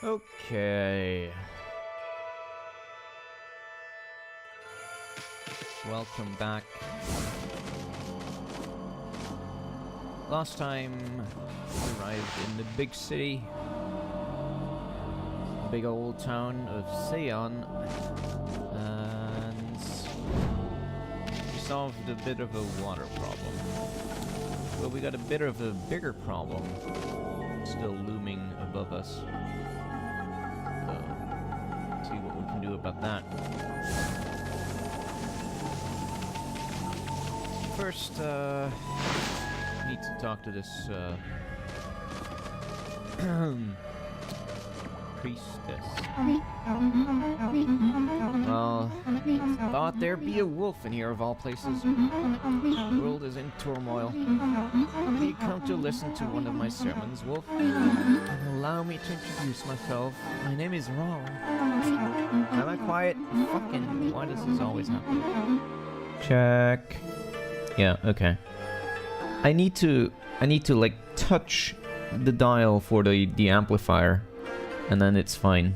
Okay. Welcome back. Last time we arrived in the big city, big old town of Seon, and we solved a bit of a water problem. But we got a bit of a bigger problem still looming above us. So, let's see what we can do about that. First, need to talk to this priestess. Well, thought there'd be a wolf in here of all places. The world is in turmoil. Will you come to listen to one of my sermons, wolf? And allow me to introduce myself. My name is Raw. Am I quiet? Fucking, why does this always happen? Check. Yeah, okay. I need to like touch the dial for the amplifier, and then it's fine.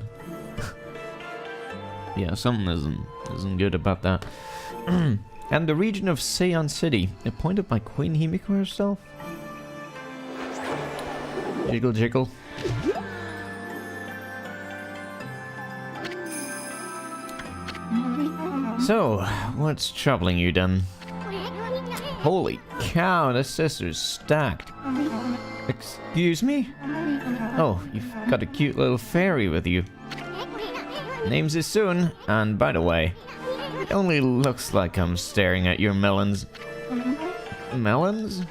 Yeah, something isn't good about that. And the region of Seon City, appointed by Queen Himiko herself. Jiggle jiggle. So, what's troubling you then? Holy cow, this sister's stacked. Excuse me? Oh, you've got a cute little fairy with you. Name's Isun, and by the way, it only looks like I'm staring at your melons. Melons?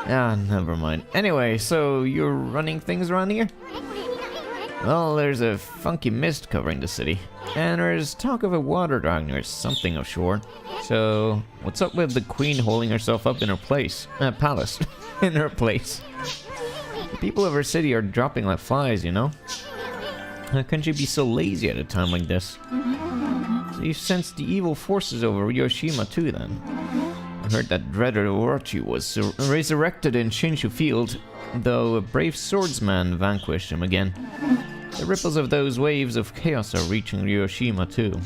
Ah, never mind. Anyway, so you're running things around here? Well, there's a funky mist covering the city, and there's talk of a water dragon or something of shore. So, what's up with the queen holding herself up in her place? Palace. In her place. The people of her city are dropping like flies, you know? How can she be so lazy at a time like this? So you sensed the evil forces over Ryoshima too, then? I heard that dreaded Orochi was resurrected in Shinshu Field, though a brave swordsman vanquished him again. The ripples of those waves of chaos are reaching Ryoshima too.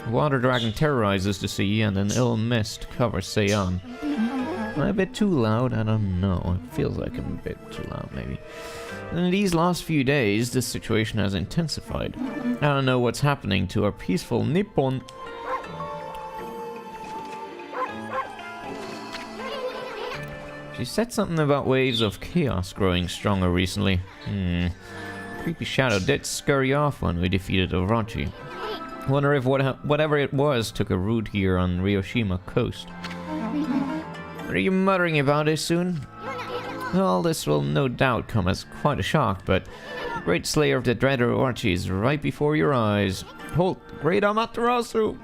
A water dragon terrorizes the sea, and an ill mist covers Seon. Am I a bit too loud? I don't know. It feels like I'm a bit too loud, maybe. And in these last few days, the situation has intensified. I don't know what's happening to our peaceful Nippon. She said something about waves of chaos growing stronger recently. Creepy shadow did scurry off when we defeated Orochi. Wonder if whatever it was took a route here on Ryoshima coast. What are you muttering about this soon? Well, this will no doubt come as quite a shock, but the great slayer of the dreaded Orochi is right before your eyes. Halt, great Amaterasu!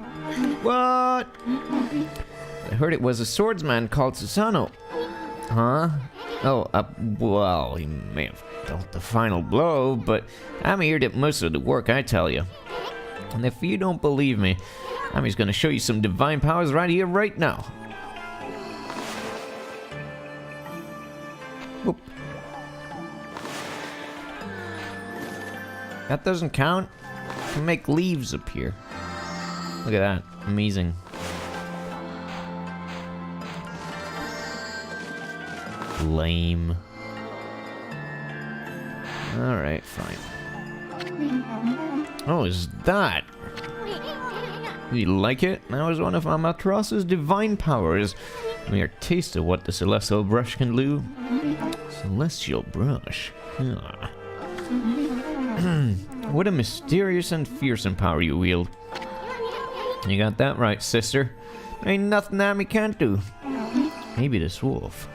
What? I heard it was a swordsman called Susano. Huh? Oh, well, he may have dealt the final blow, but Ami did most of the work, I tell you. And if you don't believe me, Ami's gonna show you some divine powers right here, right now. Whoop. That doesn't count. You can make leaves appear. Look at that. Amazing. Lame. Alright, fine. Oh, is that? You like it? That was one of Amaterasu's divine powers. A mere taste of what the celestial brush can do. Celestial brush? What a mysterious and fearsome power you wield. You got that right, sister. There ain't nothing Ami can't do. Maybe this wolf.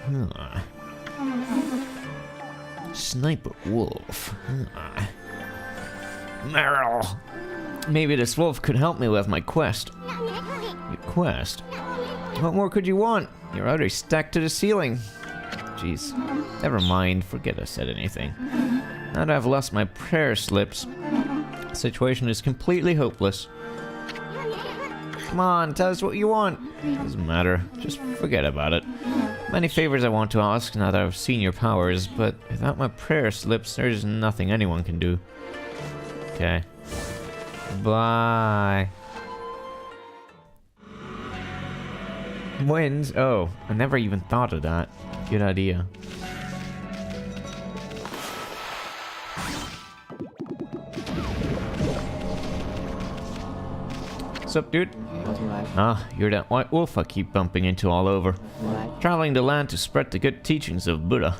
Sniper wolf. Meryl. Maybe this wolf could help me with my quest. Your quest? What more could you want? You're already stacked to the ceiling. Jeez. Never mind. Forget I said anything. Now that I've lost my prayer slips, the situation is completely hopeless. Come on, tell us what you want. Doesn't matter. Just forget about it. Many favors I want to ask now that I've seen your powers, but without my prayer slips, there's nothing anyone can do. Okay. Bye. Winds? Oh, I never even thought of that. Good idea. What's up, dude? Ah, you're that white wolf I keep bumping into all over. Traveling the land to spread the good teachings of Buddha.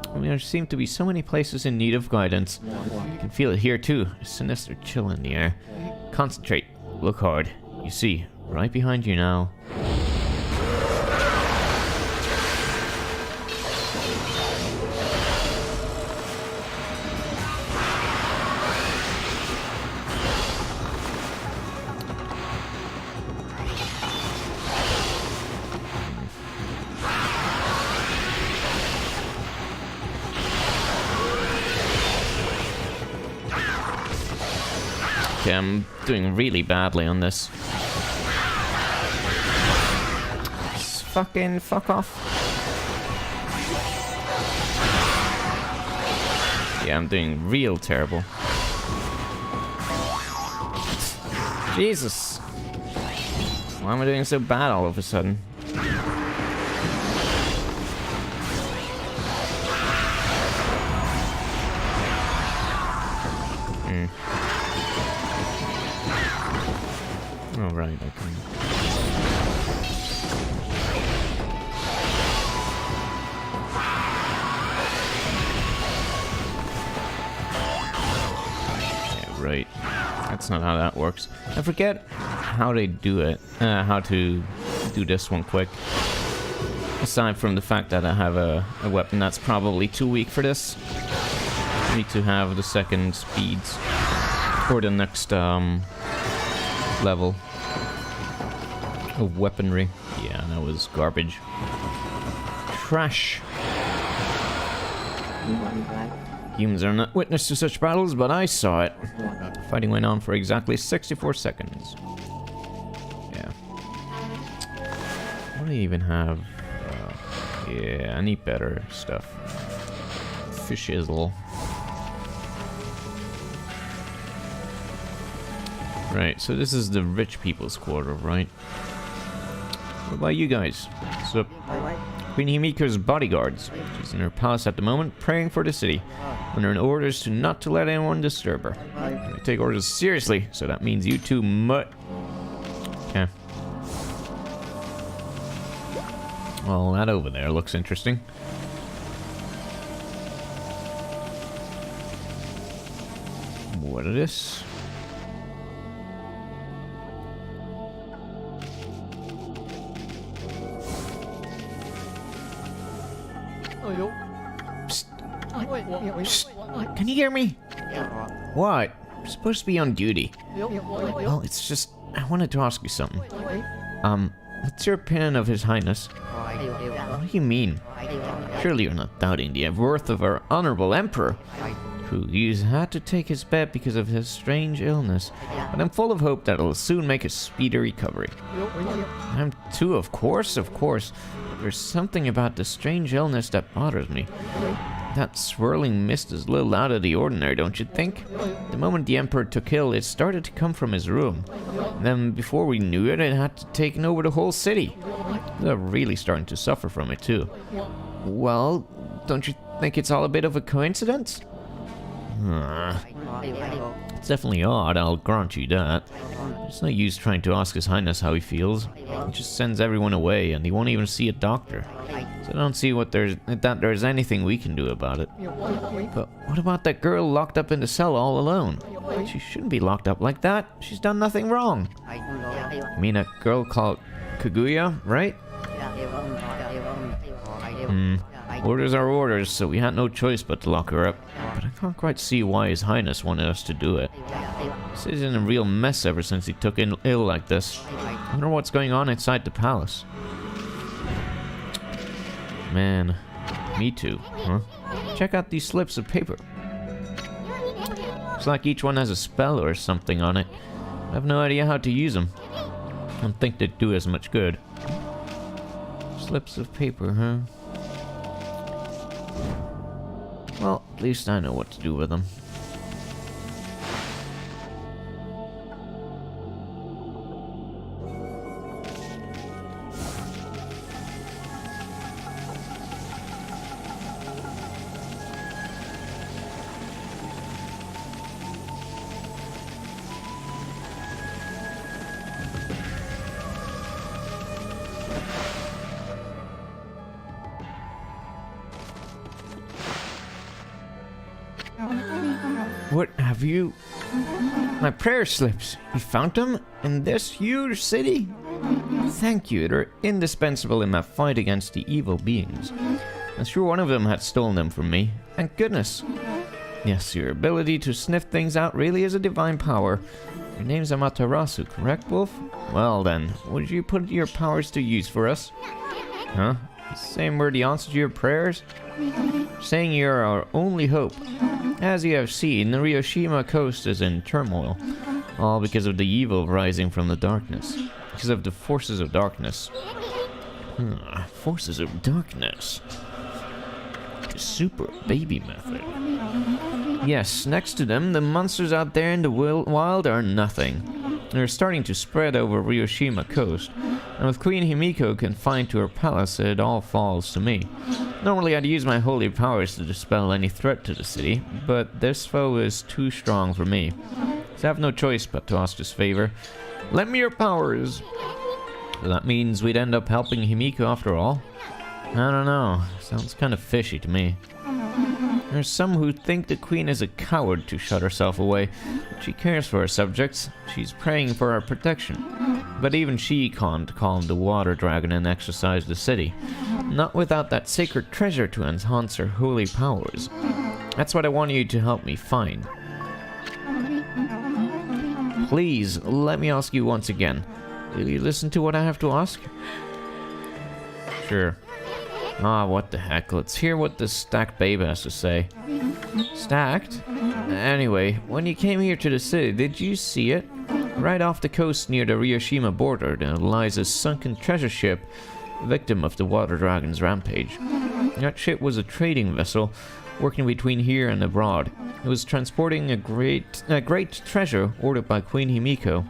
I mean, there seem to be so many places in need of guidance. You can feel it here too, a sinister chill in the air. Concentrate, look hard. You see, right behind you now. Okay, I'm doing really badly on this. Just fucking fuck off. Yeah, I'm doing real terrible. Jesus. Why am I doing so bad all of a sudden? Oh, right, okay. Yeah, right. That's not how that works. I forget how they do it. How to do this one quick. Aside from the fact that I have a weapon that's probably too weak for this. I need to have the second speeds. For the next, level of weaponry. Yeah, that was garbage. Trash. Humans are not witness to such battles, but I saw it. Fighting went on for exactly 64 seconds. Yeah. What do you even have? Yeah, I need better stuff. Fishizzle. Right, so this is the rich people's quarter, right? What about you guys? So, Queen Himiko's bodyguards. She's in her palace at the moment, praying for the city. Under orders to not to let anyone disturb her. I take orders seriously, so that means you too Okay. Well, that over there looks interesting. What is this? Psst. Can you hear me? What? I'm supposed to be on duty. Well, it's just... I wanted to ask you something. What's your opinion of His Highness? What do you mean? Surely you're not doubting the worth of our honorable emperor, who he's had to take his bed because of his strange illness. But I'm full of hope that it'll soon make a speedy recovery. I'm too, of course. There's something about the strange illness that bothers me. That swirling mist is a little out of the ordinary, don't you think? The moment the Emperor took ill, it started to come from his room. And then, before we knew it, it had to take over the whole city. They're really starting to suffer from it, too. Well, don't you think it's all a bit of a coincidence? It's definitely odd, I'll grant you that. There's no use trying to ask His Highness how he feels. He just sends everyone away, and he won't even see a doctor. So I don't see that there's anything we can do about it. But what about that girl locked up in the cell all alone? She shouldn't be locked up like that. She's done nothing wrong. I mean, a girl called Kaguya, right? Orders are orders, so we had no choice but to lock her up. But I can't quite see why His Highness wanted us to do it. He's in a real mess ever since he took ill like this. I wonder what's going on inside the palace. Man, me too, huh? Check out these slips of paper. Looks like each one has a spell or something on it. I have no idea how to use them. I don't think they'd do as much good. Just slips of paper, huh? Well, at least I know what to do with them. What have you... My prayer slips. You found them in this huge city? Thank you. They're indispensable in my fight against the evil beings. I'm sure one of them had stolen them from me. Thank goodness. Yes, your ability to sniff things out really is a divine power. Your name's Amaterasu, correct, Wolf? Well then, would you put your powers to use for us? Huh? The same word the answer to your prayers? Saying you're our only hope. As you have seen, the Ryoshima coast is in turmoil. All because of the evil rising from the darkness. Because of the forces of darkness. Forces of darkness. The super baby method. Yes, next to them, the monsters out there in the wild are nothing. They're starting to spread over Ryoshima coast. And with Queen Himiko confined to her palace, it all falls to me. Normally I'd use my holy powers to dispel any threat to the city, but this foe is too strong for me. So I have no choice but to ask this favor. Lend me your powers! So that means we'd end up helping Himiko after all? I don't know. Sounds kind of fishy to me. There's some who think the queen is a coward to shut herself away. She cares for her subjects. She's praying for our protection. But even she can't calm the water dragon and exorcise the city. Not without that sacred treasure to enhance her holy powers. That's what I want you to help me find. Please, let me ask you once again. Will you listen to what I have to ask? Sure. Ah, what the heck. Let's hear what this stacked babe has to say. Stacked? Anyway, when you came here to the city, did you see it? Right off the coast near the Ryoshima border, there lies a sunken treasure ship, victim of the water dragon's rampage. That ship was a trading vessel, working between here and abroad. It was transporting a great treasure ordered by Queen Himiko.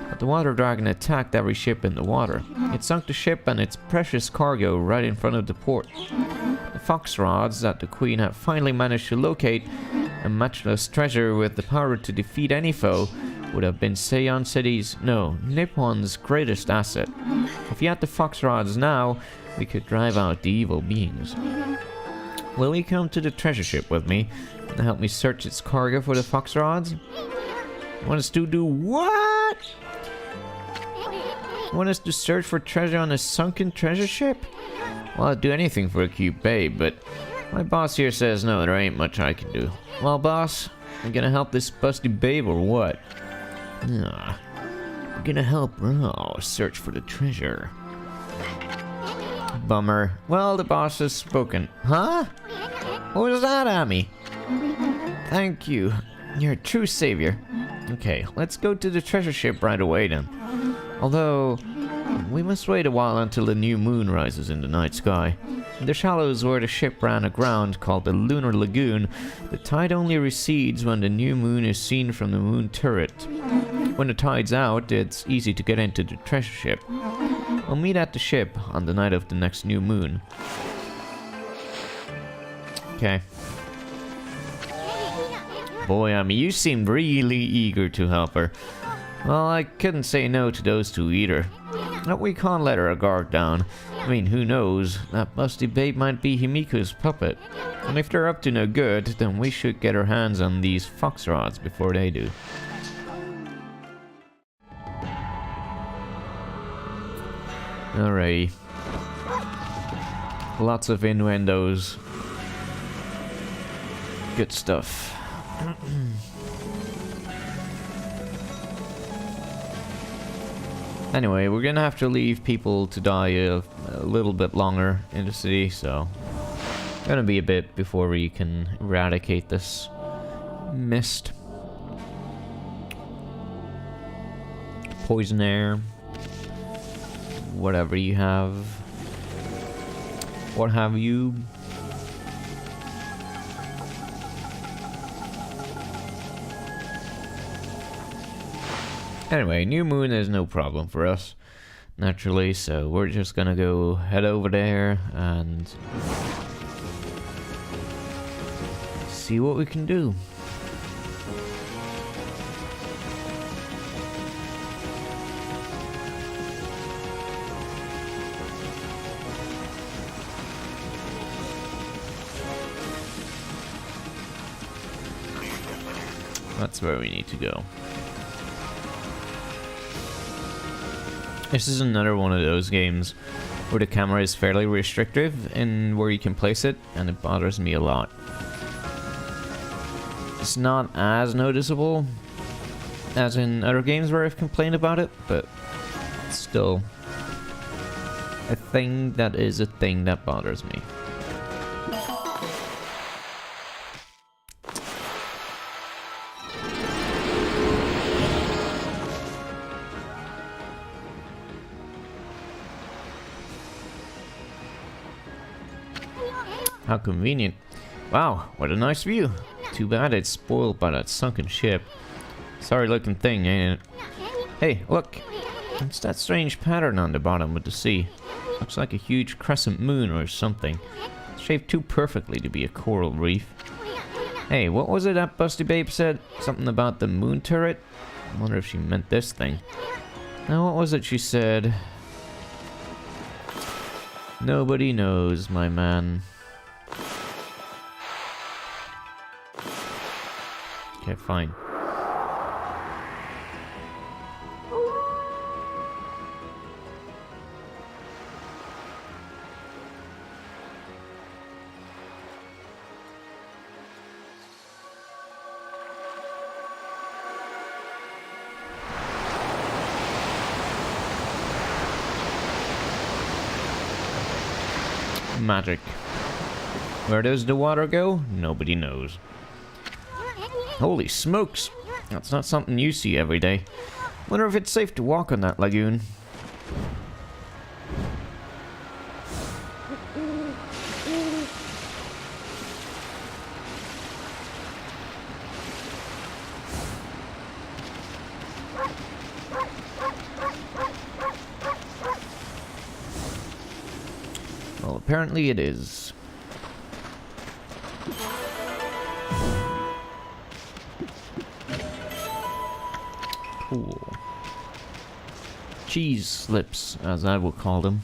But the water dragon attacked every ship in the water. It sunk the ship and its precious cargo right in front of the port. The fox rods that the queen had finally managed to locate, a matchless treasure with the power to defeat any foe, would have been Nippon's greatest asset. If you had the fox rods now, we could drive out the evil beings. Will you come to the treasure ship with me and help me search its cargo for the fox rods? Want us to do what? Want us to search for treasure on a sunken treasure ship? Well, I'd do anything for a cute babe, but my boss here says no, there ain't much I can do. Well, boss, you gonna help this busty babe or what? You're gonna help Ro search for the treasure. Bummer. Well, the boss has spoken. Huh? What was that, Ami? Thank you. You're a true savior. Okay, let's go to the treasure ship right away then. Although, we must wait a while until the new moon rises in the night sky. In the shallows where the ship ran aground, called the Lunar Lagoon, the tide only recedes when the new moon is seen from the moon turret. When the tide's out, it's easy to get into the treasure ship. We'll meet at the ship on the night of the next new moon. Okay. Boy, I mean, you seemed really eager to help her. Well, I couldn't say no to those two either. But we can't let her guard down. I mean, who knows? That busty babe might be Himiko's puppet. And if they're up to no good, then we should get our hands on these fox rods before they do. Alrighty. Lots of innuendos. Good stuff. Anyway, we're gonna have to leave people to die a little bit longer in the city, so gonna be a bit before we can eradicate this mist. Poison air, whatever you have. what have you. Anyway, new moon is no problem for us, naturally, so we're just gonna go head over there and see what we can do. That's where we need to go. This is another one of those games where the camera is fairly restrictive in where you can place it, and it bothers me a lot. It's not as noticeable as in other games where I've complained about it, but it's still a thing that bothers me. How convenient. Wow, what a nice view. Too bad it's spoiled by that sunken ship. Sorry looking thing, ain't it? Hey, look! It's that strange pattern on the bottom of the sea. Looks like a huge crescent moon or something. Shaped too perfectly to be a coral reef. Hey, what was it that Busty Babe said? Something about the moon turret? I wonder if she meant this thing. Now what was it she said? Nobody knows, my man. Okay, fine. Magic. Where does the water go? Nobody knows. Holy smokes! That's not something you see every day. Wonder if it's safe to walk on that lagoon. Well, apparently it is. Cool. Cheese slips, as I will call them.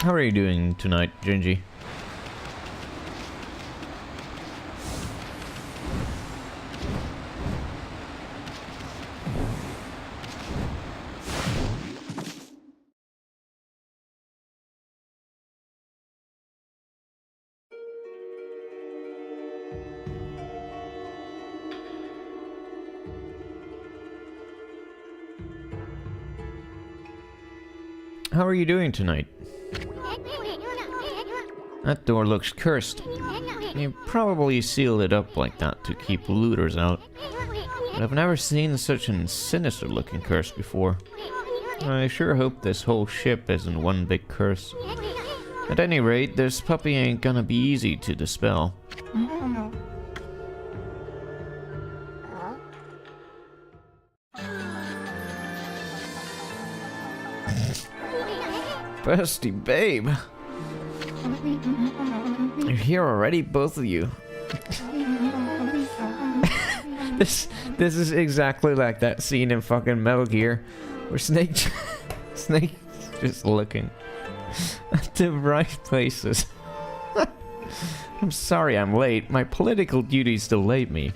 How are you doing tonight, Gingy? How are you doing tonight? That door looks cursed. You probably sealed it up like that to keep looters out. But I've never seen such a sinister looking curse before. I sure hope this whole ship isn't one big curse. At any rate, this puppy ain't gonna be easy to dispel. Busty Babe! You're here already, both of you. This is exactly like that scene in fucking Metal Gear where Snake's just looking at the right places. I'm sorry I'm late. My political duties delayed me.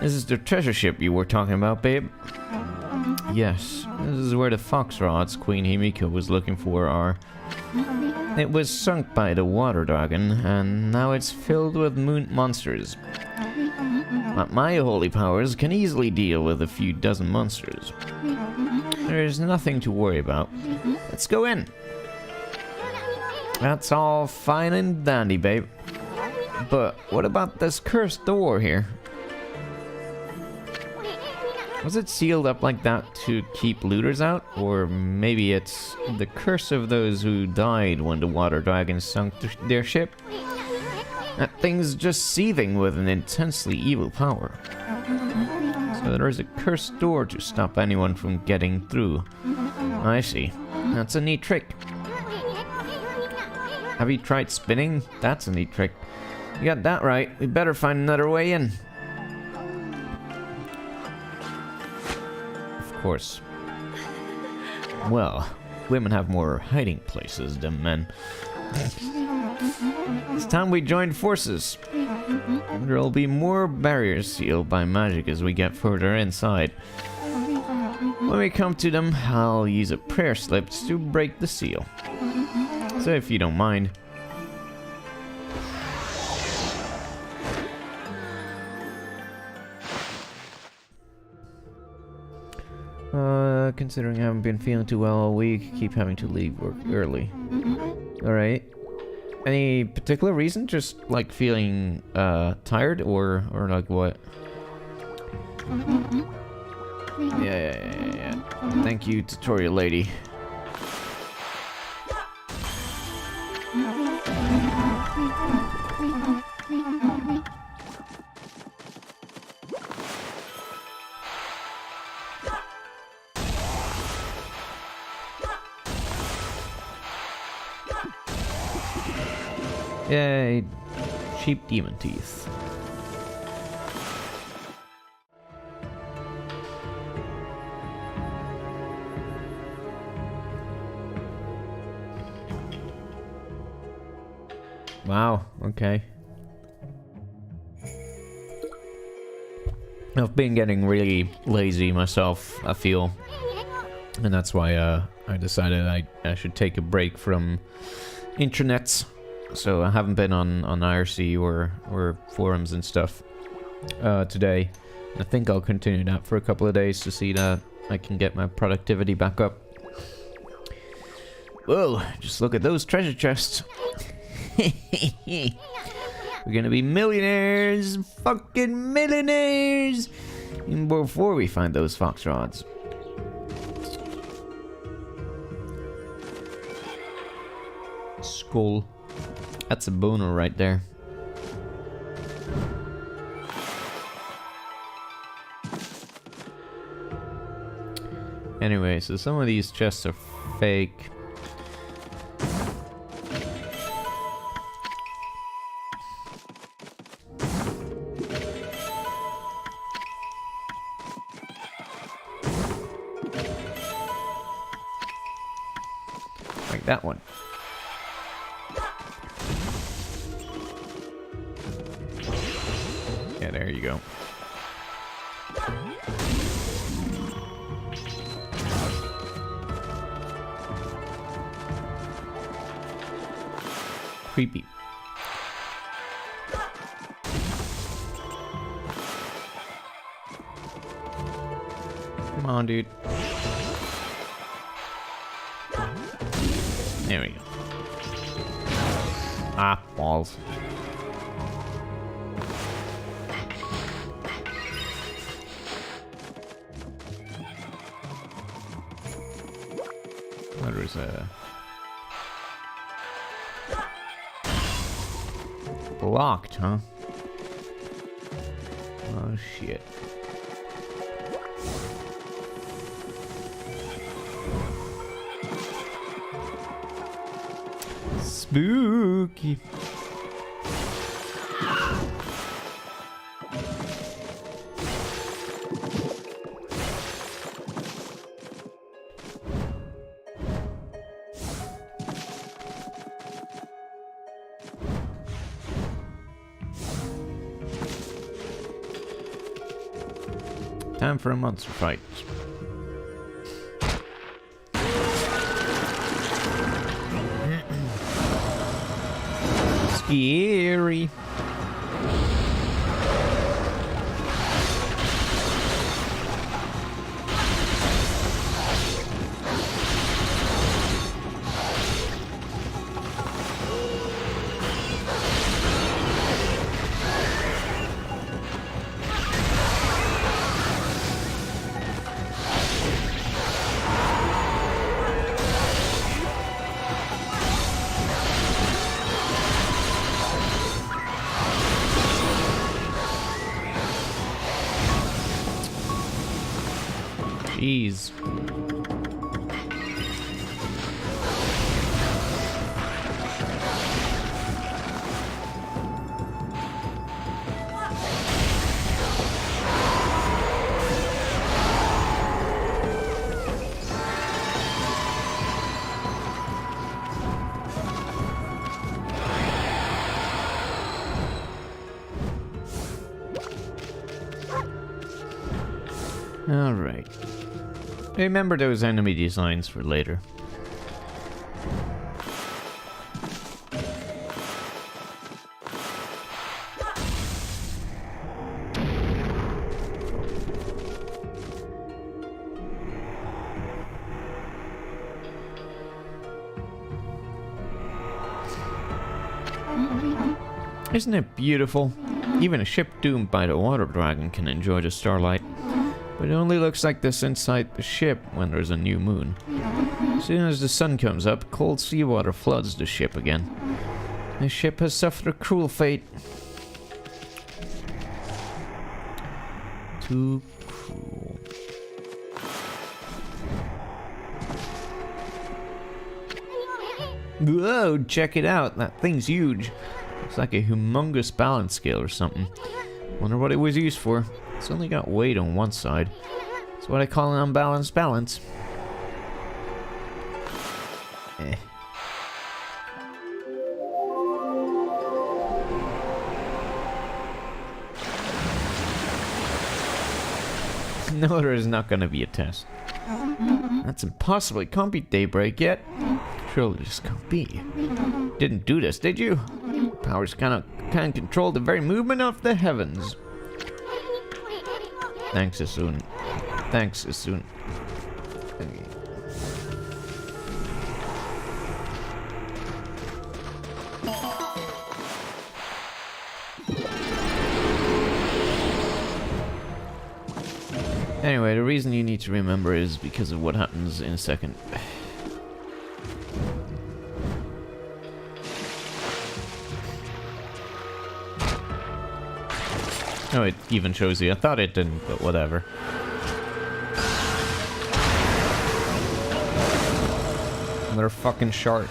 This is the treasure ship you were talking about, babe? Yes, this is where the fox rods Queen Himiko was looking for are. It was sunk by the water dragon, and now it's filled with moon monsters. But my holy powers can easily deal with a few dozen monsters. There's nothing to worry about. Let's go in. That's all fine and dandy, babe. But what about this cursed door here? Was it sealed up like that to keep looters out? Or maybe it's the curse of those who died when the water dragons sunk their ship? That thing's just seething with an intensely evil power. So there is a cursed door to stop anyone from getting through. I see. That's a neat trick. Have you tried spinning? That's a neat trick. You got that right. We better find another way in. Of course. Well, women have more hiding places than men. It's time we joined forces. There'll be more barriers sealed by magic as we get further inside. When we come to them, I'll use a prayer slip to break the seal. So if you don't mind. Considering I haven't been feeling too well all week, keep having to leave work early. Alright. Any particular reason? Just like feeling tired or like what? Yeah. Thank you, tutorial lady. Yay, cheap demon teeth. Wow, okay. I've been getting really lazy myself, I feel. And that's why I decided I should take a break from intranets. So I haven't been on IRC or forums and stuff today. I think I'll continue that for a couple of days to see that I can get my productivity back up. Whoa, just look at those treasure chests. We're gonna be millionaires, fucking millionaires, even before we find those fox rods. Skull. That's a boner right there. Anyway, so some of these chests are fake. Like that one. Yeah, there you go. Creepy. Come on, dude. There we go. Ah, balls. What is a blocked, huh? Oh shit. Spooky. Time for a monster fight. Scary. Jeez. Alright. Remember those enemy designs for later. Isn't it beautiful? Even a ship doomed by the water dragon can enjoy the starlight. But it only looks like this inside the ship when there's a new moon. As soon as the sun comes up, cold seawater floods the ship again. The ship has suffered a cruel fate. Too cruel. Whoa, check it out. That thing's huge. It's like a humongous balance scale or something. Wonder what it was used for. It's only got weight on one side. It's what I call an unbalanced balance. Eh. No, there is not gonna be a test. That's impossible. It can't be daybreak yet. Surely this can't be. Didn't do this, did you? Powers can't control the very movement of the heavens. Thanks, Asun. Thanks, Asun. Anyway, the reason you need to remember is because of what happens in a second. Oh, it even shows you. I thought it didn't, but whatever. Another fucking shark.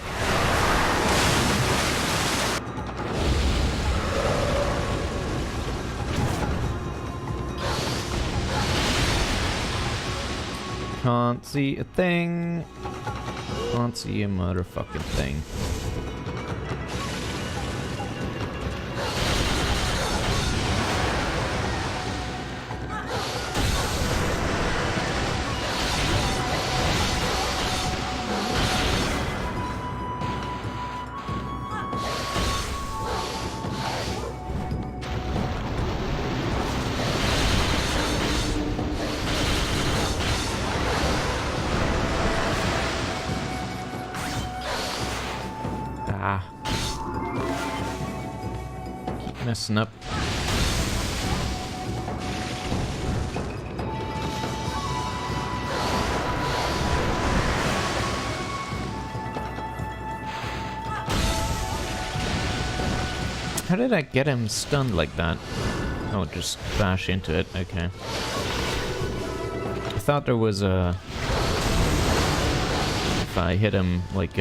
Can't see a thing. Can't see a motherfucking thing. Keep messing up. How did I get him stunned like that? Oh, just bash into it. Okay. I thought there was a... If I hit him like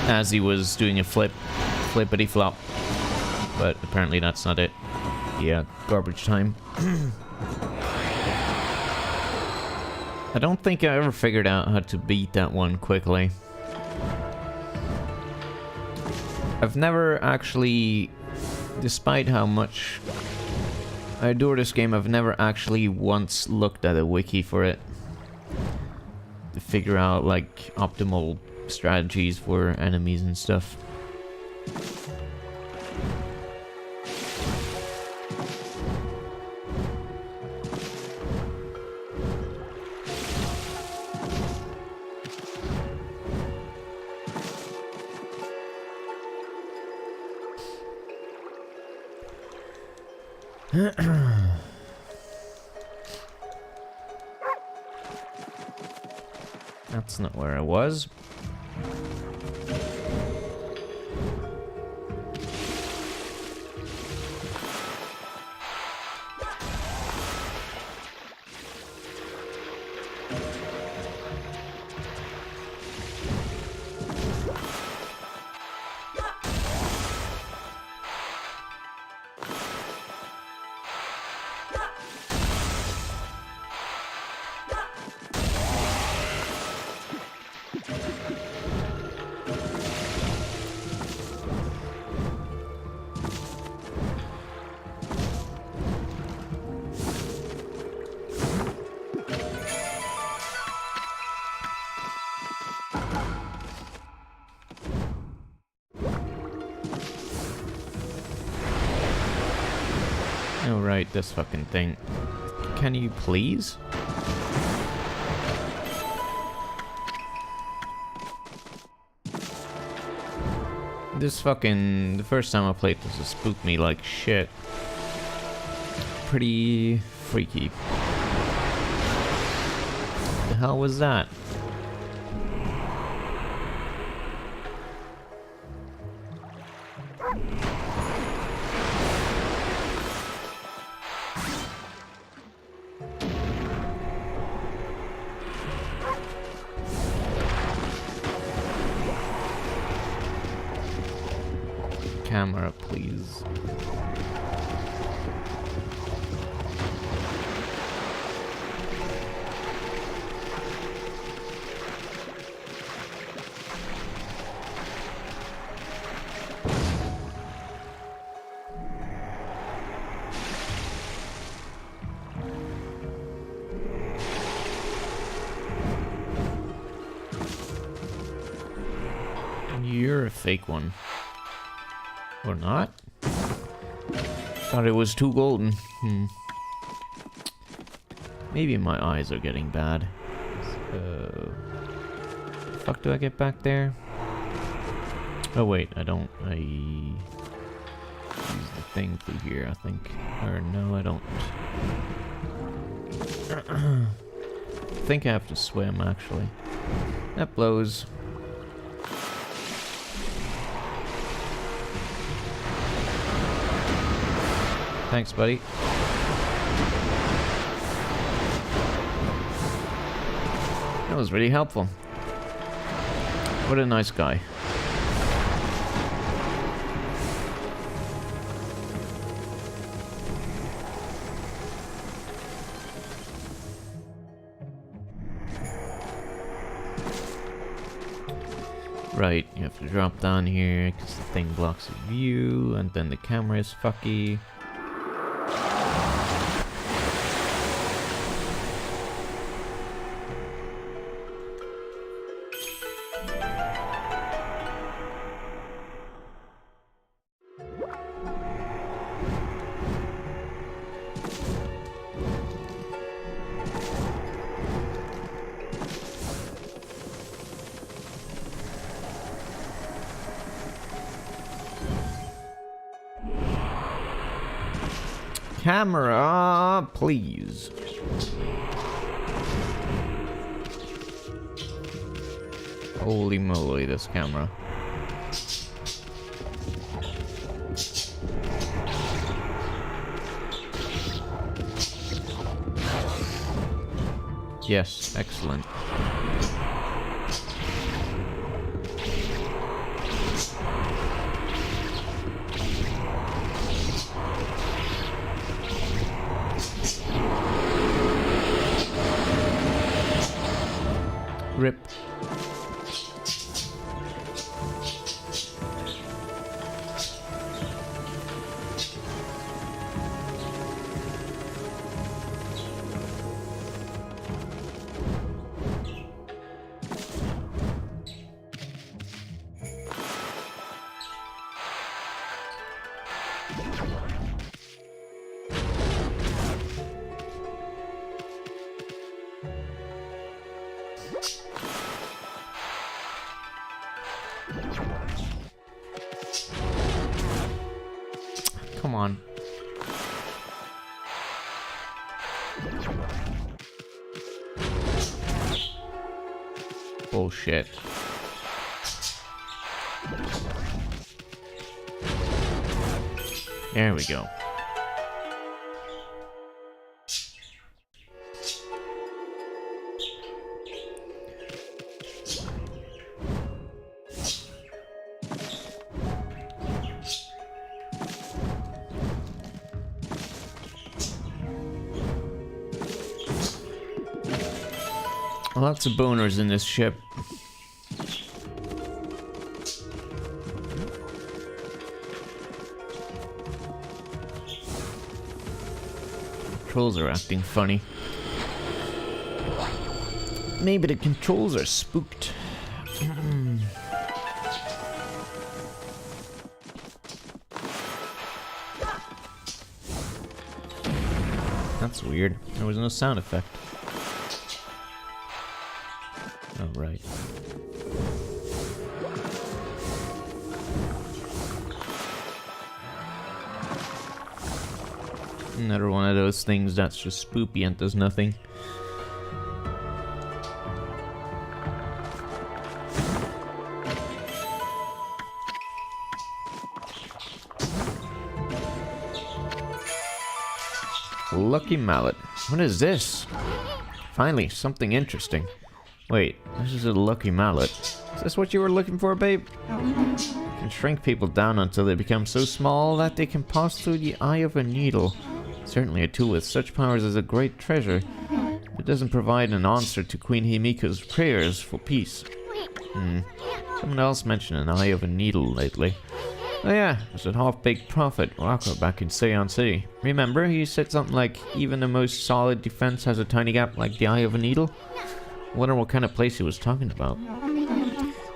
as he was doing a flippity flop, but apparently that's not it. Yeah, garbage time. I don't think I ever figured out how to beat that one quickly. I've never actually, despite how much I adore this game, I've never actually once looked at a wiki for it to figure out like optimal strategies for enemies and stuff. That's not where I was. Oh, right, this fucking thing. Can you please? This fucking... The first time I played this, it spooked me like shit. Pretty freaky. What the hell was that? Camera, please. You're a fake one. Or not? Thought it was too golden. Maybe my eyes are getting bad. So... the fuck do I get back there? Oh wait, I don't. I use the thing through here, I think. Or no, I don't. I think I have to swim, actually. That blows. Thanks, buddy. That was really helpful. What a nice guy. Right, you have to drop down here because the thing blocks the view, and then the camera is fucky. Camera, please. Holy moly, this camera. Yes, excellent. Rip. Come on. Bullshit. There we go. Lots of boners in this ship. Controls are acting funny. Maybe the controls are spooked. That's weird. There was no sound effect. Oh, right. Another one of those things that's just spoopy and does nothing. Lucky mallet. What is this? Finally, something interesting. Wait, this is a lucky mallet. Is this what you were looking for, babe? You can shrink people down until they become so small that they can pass through the eye of a needle. Certainly a tool with such powers is a great treasure. It doesn't provide an answer to Queen Himiko's prayers for peace. Someone else mentioned an eye of a needle lately. Oh yeah, there's that half-baked prophet, Rocco, back in Seon City. Remember, he said something like, even the most solid defense has a tiny gap like the eye of a needle? Wonder what kind of place he was talking about.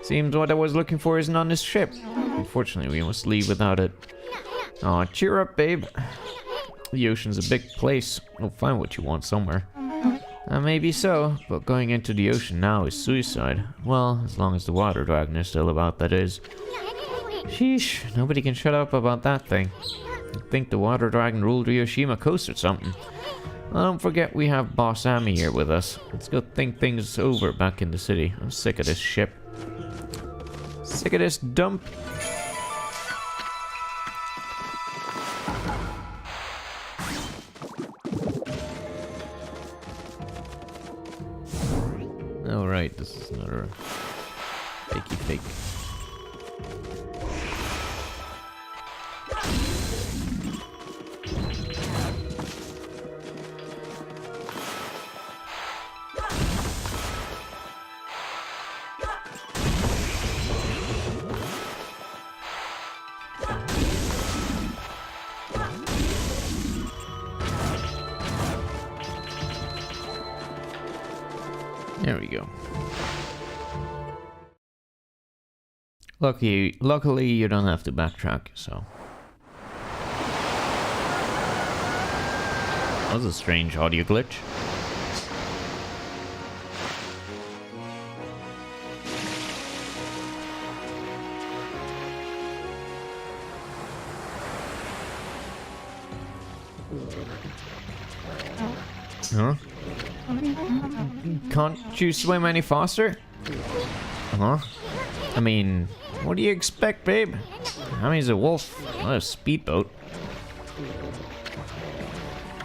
Seems what I was looking for isn't on this ship. Unfortunately, we must leave without it. Aw, cheer up, babe. The ocean's a big place. You'll find what you want somewhere. Maybe so, but going into the ocean now is suicide. Well, as long as the water dragon is still about, that is. Sheesh, nobody can shut up about that thing. I think the water dragon ruled Ryoshima Coast or something. Well, don't forget we have Boss Ami here with us. Let's go think things over back in the city. I'm sick of this ship. Sick of this dump. Oh right, this is another fakey fake. There we go. Luckily, you don't have to backtrack, so. That was a strange audio glitch. Huh? Can't you swim any faster? Huh? I mean, what do you expect, babe? Ami's a wolf, not a speedboat.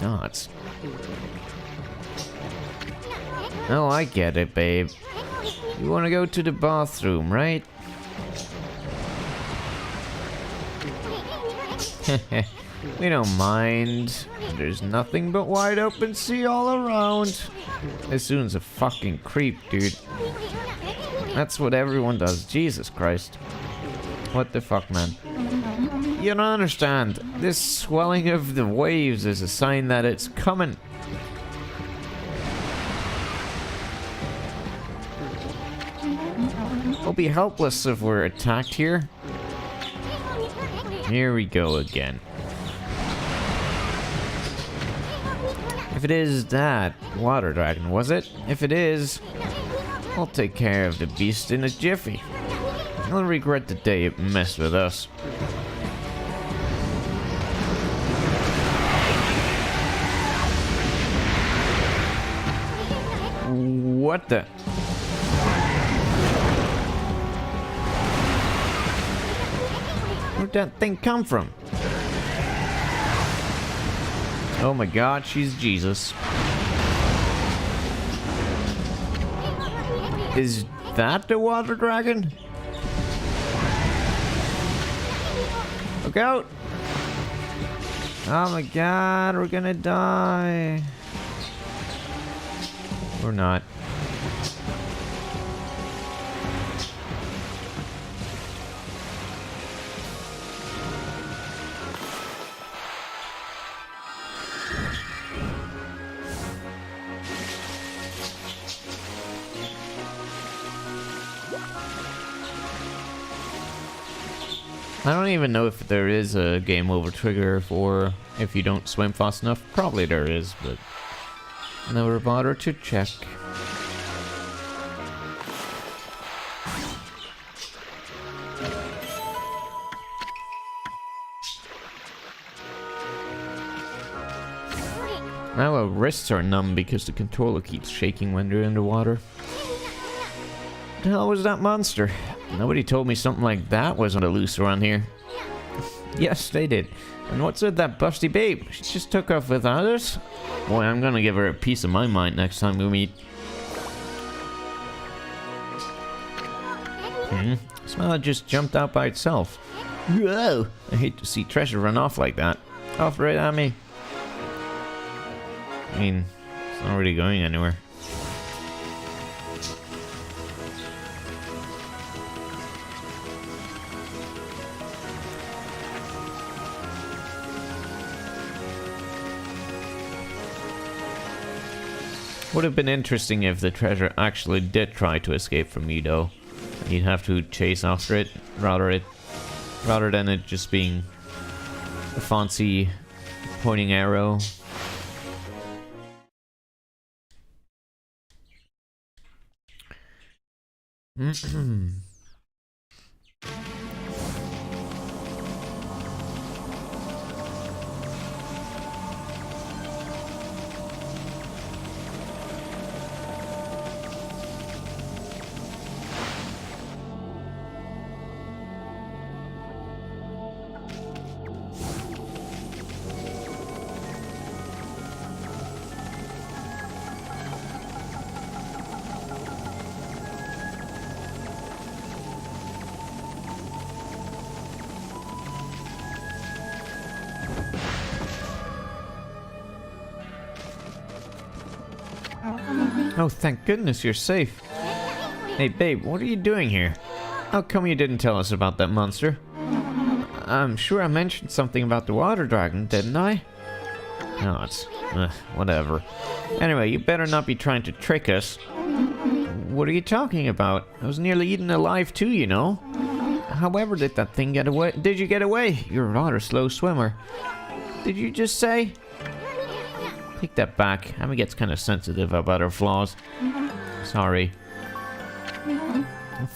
No, it's... Oh, I get it, babe. You want to go to the bathroom, right? We don't mind. There's nothing but wide open sea all around. This dude's a fucking creep, dude. That's what everyone does. Jesus Christ. What the fuck, man? You don't understand. This swelling of the waves is a sign that it's coming. We'll be helpless if we're attacked here. Here we go again. If it is that water dragon, was it? If it is, I'll take care of the beast in a jiffy. I'll regret the day it messed with us. What the? Where'd that thing come from? Oh my god, she's Jesus. Is that the water dragon? Look out! Oh my god, we're gonna die. Or not. I don't even know if there is a game over trigger for if you don't swim fast enough. Probably there is, but never bother to check. Now our wrists are numb because the controller keeps shaking when they're in the water. What the hell was that monster? Nobody told me something like that was on the loose around here. Yes, they did. And what's with that busty babe? She just took off without us? Boy, I'm gonna give her a piece of my mind next time we meet. Smell, it just jumped out by itself. Whoa! I hate to see treasure run off like that. Off right at me. I mean, it's not really going anywhere. Would have been interesting if the treasure actually did try to escape from me, though. You'd have to chase after it rather than it just being a fancy pointing arrow. Oh, thank goodness you're safe. Hey, babe, what are you doing here? How come you didn't tell us about that monster? I'm sure I mentioned something about the water dragon, didn't I? No, it's... whatever. Anyway, you better not be trying to trick us. What are you talking about? I was nearly eaten alive too, you know. However did that thing get away? Did you get away? You're a rather slow swimmer. Did you just say? Take that back. Amy gets kind of sensitive about her flaws. Sorry.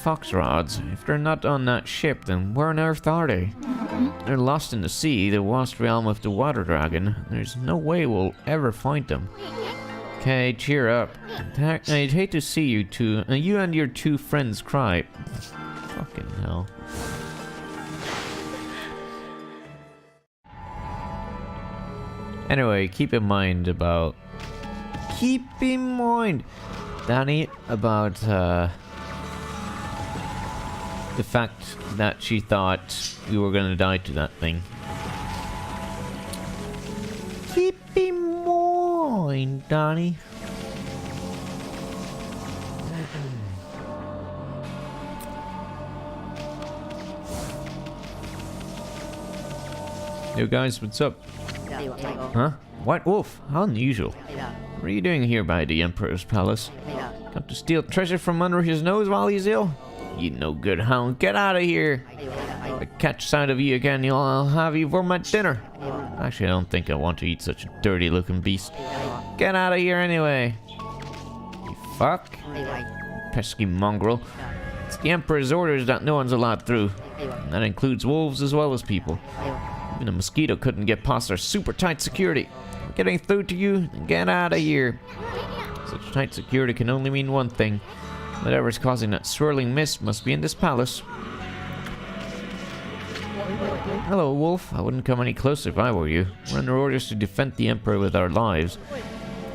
Fox rods. If they're not on that ship, then where on earth are they? They're lost in the sea, the vast realm of the water dragon. There's no way we'll ever find them. Okay, cheer up. I'd hate to see you two, you and your two friends cry. Fucking hell. Anyway, keep in mind, Danny, about the fact that she thought we were gonna die to that thing. Keep in mind, Danny. Yo guys, what's up? Huh? White Wolf? How unusual. What are you doing here by the Emperor's palace? Come to steal treasure from under his nose while he's ill? You no good hound, get out of here! If I catch sight of you again, I'll have you for my dinner. Actually, I don't think I want to eat such a dirty looking beast. Get out of here anyway! You fuck! Pesky mongrel. It's the Emperor's orders that no one's allowed through. And that includes wolves as well as people. Even a mosquito couldn't get past our super tight security. Getting through to you, get out of here. Such tight security can only mean one thing. Whatever's causing that swirling mist must be in this palace. Hello, Wolf. I wouldn't come any closer if I were you. We're under orders to defend the Emperor with our lives.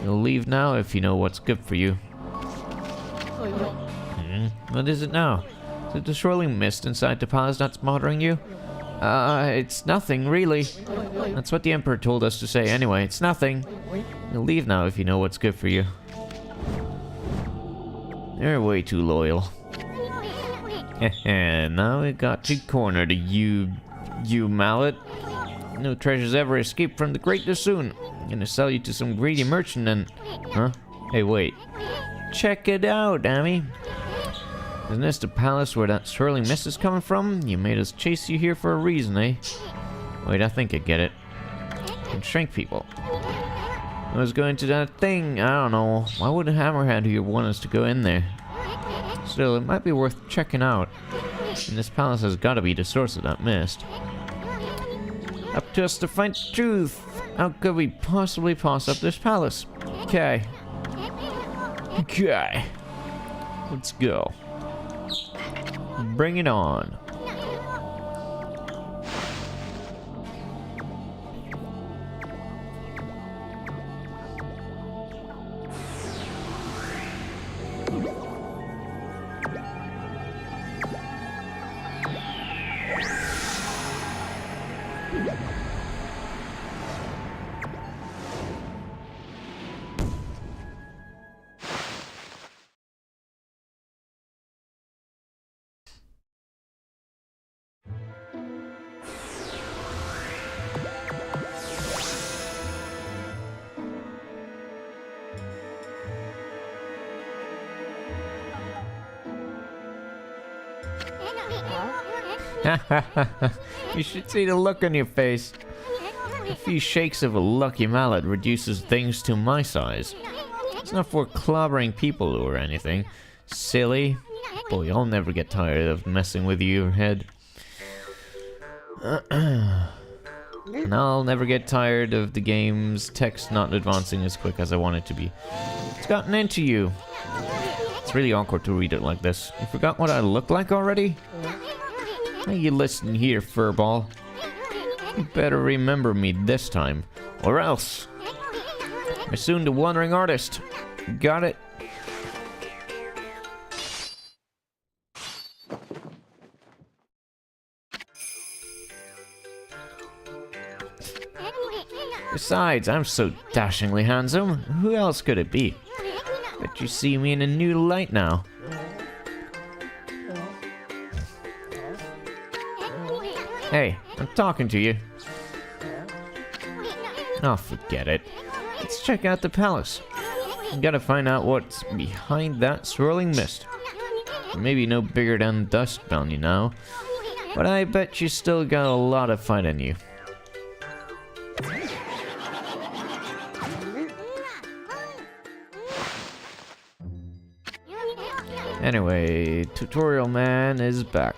You'll leave now if you know what's good for you. What is it now? Is it the swirling mist inside the palace that's bothering you? It's nothing, really. That's what the Emperor told us to say anyway. It's nothing. You'll leave now if you know what's good for you. You're way too loyal. Now we got you cornered, you mallet. No treasures ever escape from the Great Lasoon. I'm gonna sell you to some greedy merchant and... Huh? Hey, wait. Check it out, Amy. Isn't this the palace where that swirling mist is coming from? You made us chase you here for a reason, eh? Wait, I think I get it. You can shrink people. I was going to that thing, I don't know. Why would Hammerhead here want us to go in there? Still, it might be worth checking out. And this palace has got to be the source of that mist. Up to us to find the truth. How could we possibly pass up this palace? Okay. Okay. Let's go. Bring it on. You should see the look on your face. A few shakes of a lucky mallet reduces things to my size. It's not for clobbering people or anything. Silly. Boy, I'll never get tired of messing with your head. And I'll never get tired of the game's text not advancing as quick as I want it to be. It's gotten into you. It's really awkward to read it like this. You forgot what I look like already? Now you listen here, furball. You better remember me this time, or else. I'm soon the wandering artist. Got it? Besides, I'm so dashingly handsome. Who else could it be? Bet you see me in a new light now. Hey, I'm talking to you. Oh, forget it. Let's check out the palace. We gotta find out what's behind that swirling mist. Maybe no bigger than dust bound, you know. But I bet you still got a lot of fight in you. Anyway, Tutorial Man is back.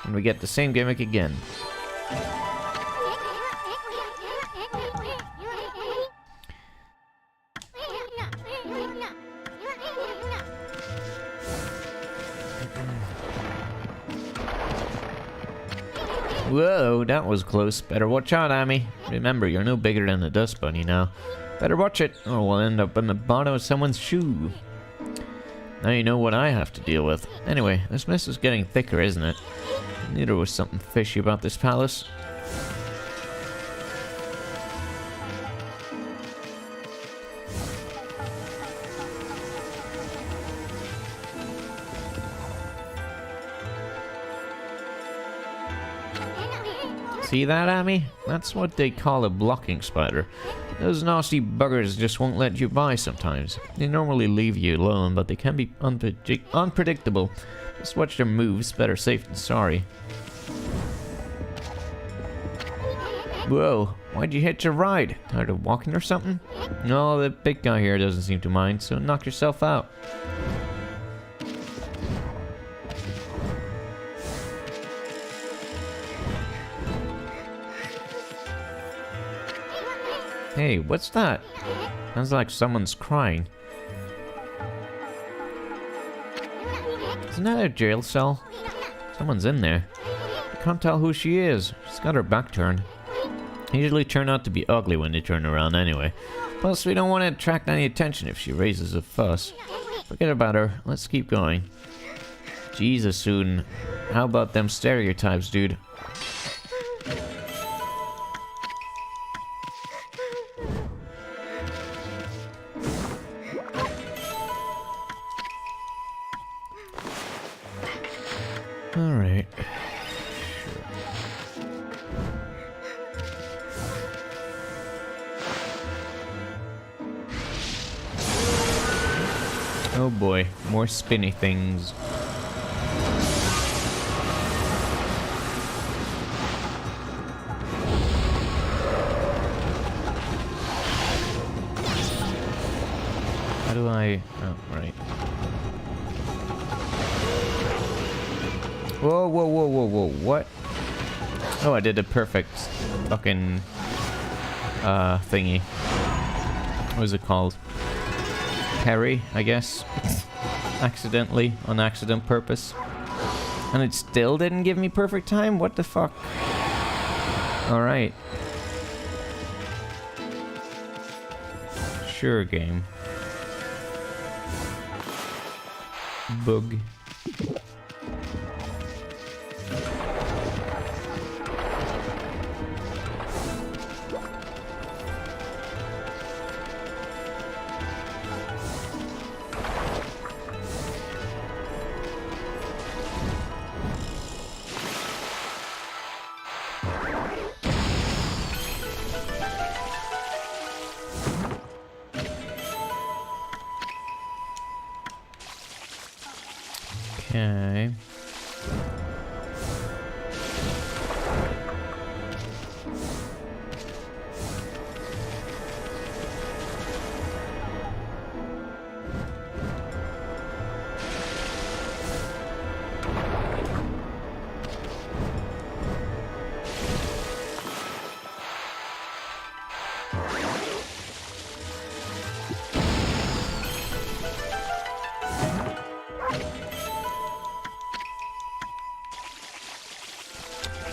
And we get the same gimmick again. Whoa, that was close. Better watch out, Amy. Remember, you're no bigger than a dust bunny now. Better watch it, or we'll end up in the bottom of someone's shoe. Now you know what I have to deal with. Anyway, this mist is getting thicker, isn't it? I knew there was something fishy about this palace. See that, Amy? That's what they call a blocking spider. Those nasty buggers just won't let you by sometimes. They normally leave you alone, but they can be unpredictable. Just watch their moves, better safe than sorry. Whoa, why'd you hitch a ride? Tired of walking or something? No, the big guy here doesn't seem to mind, so knock yourself out. Hey, what's that? Sounds like someone's crying. Isn't that a jail cell? Someone's in there. I can't tell who she is. She's got her back turned. They usually turn out to be ugly when they turn around anyway. Plus, we don't want to attract any attention if she raises a fuss. Forget about her. Let's keep going. Jesus, Soon. How about them stereotypes, dude? Alright. Oh boy, more spinny things. How do I... Oh, right. Whoa, whoa, whoa, whoa, whoa, what? Oh, I did a perfect fucking... thingy. What is it called? Parry, I guess. Accidentally, on accident purpose. And it still didn't give me perfect time? What the fuck? Alright. Sure, game. Bug. Okay.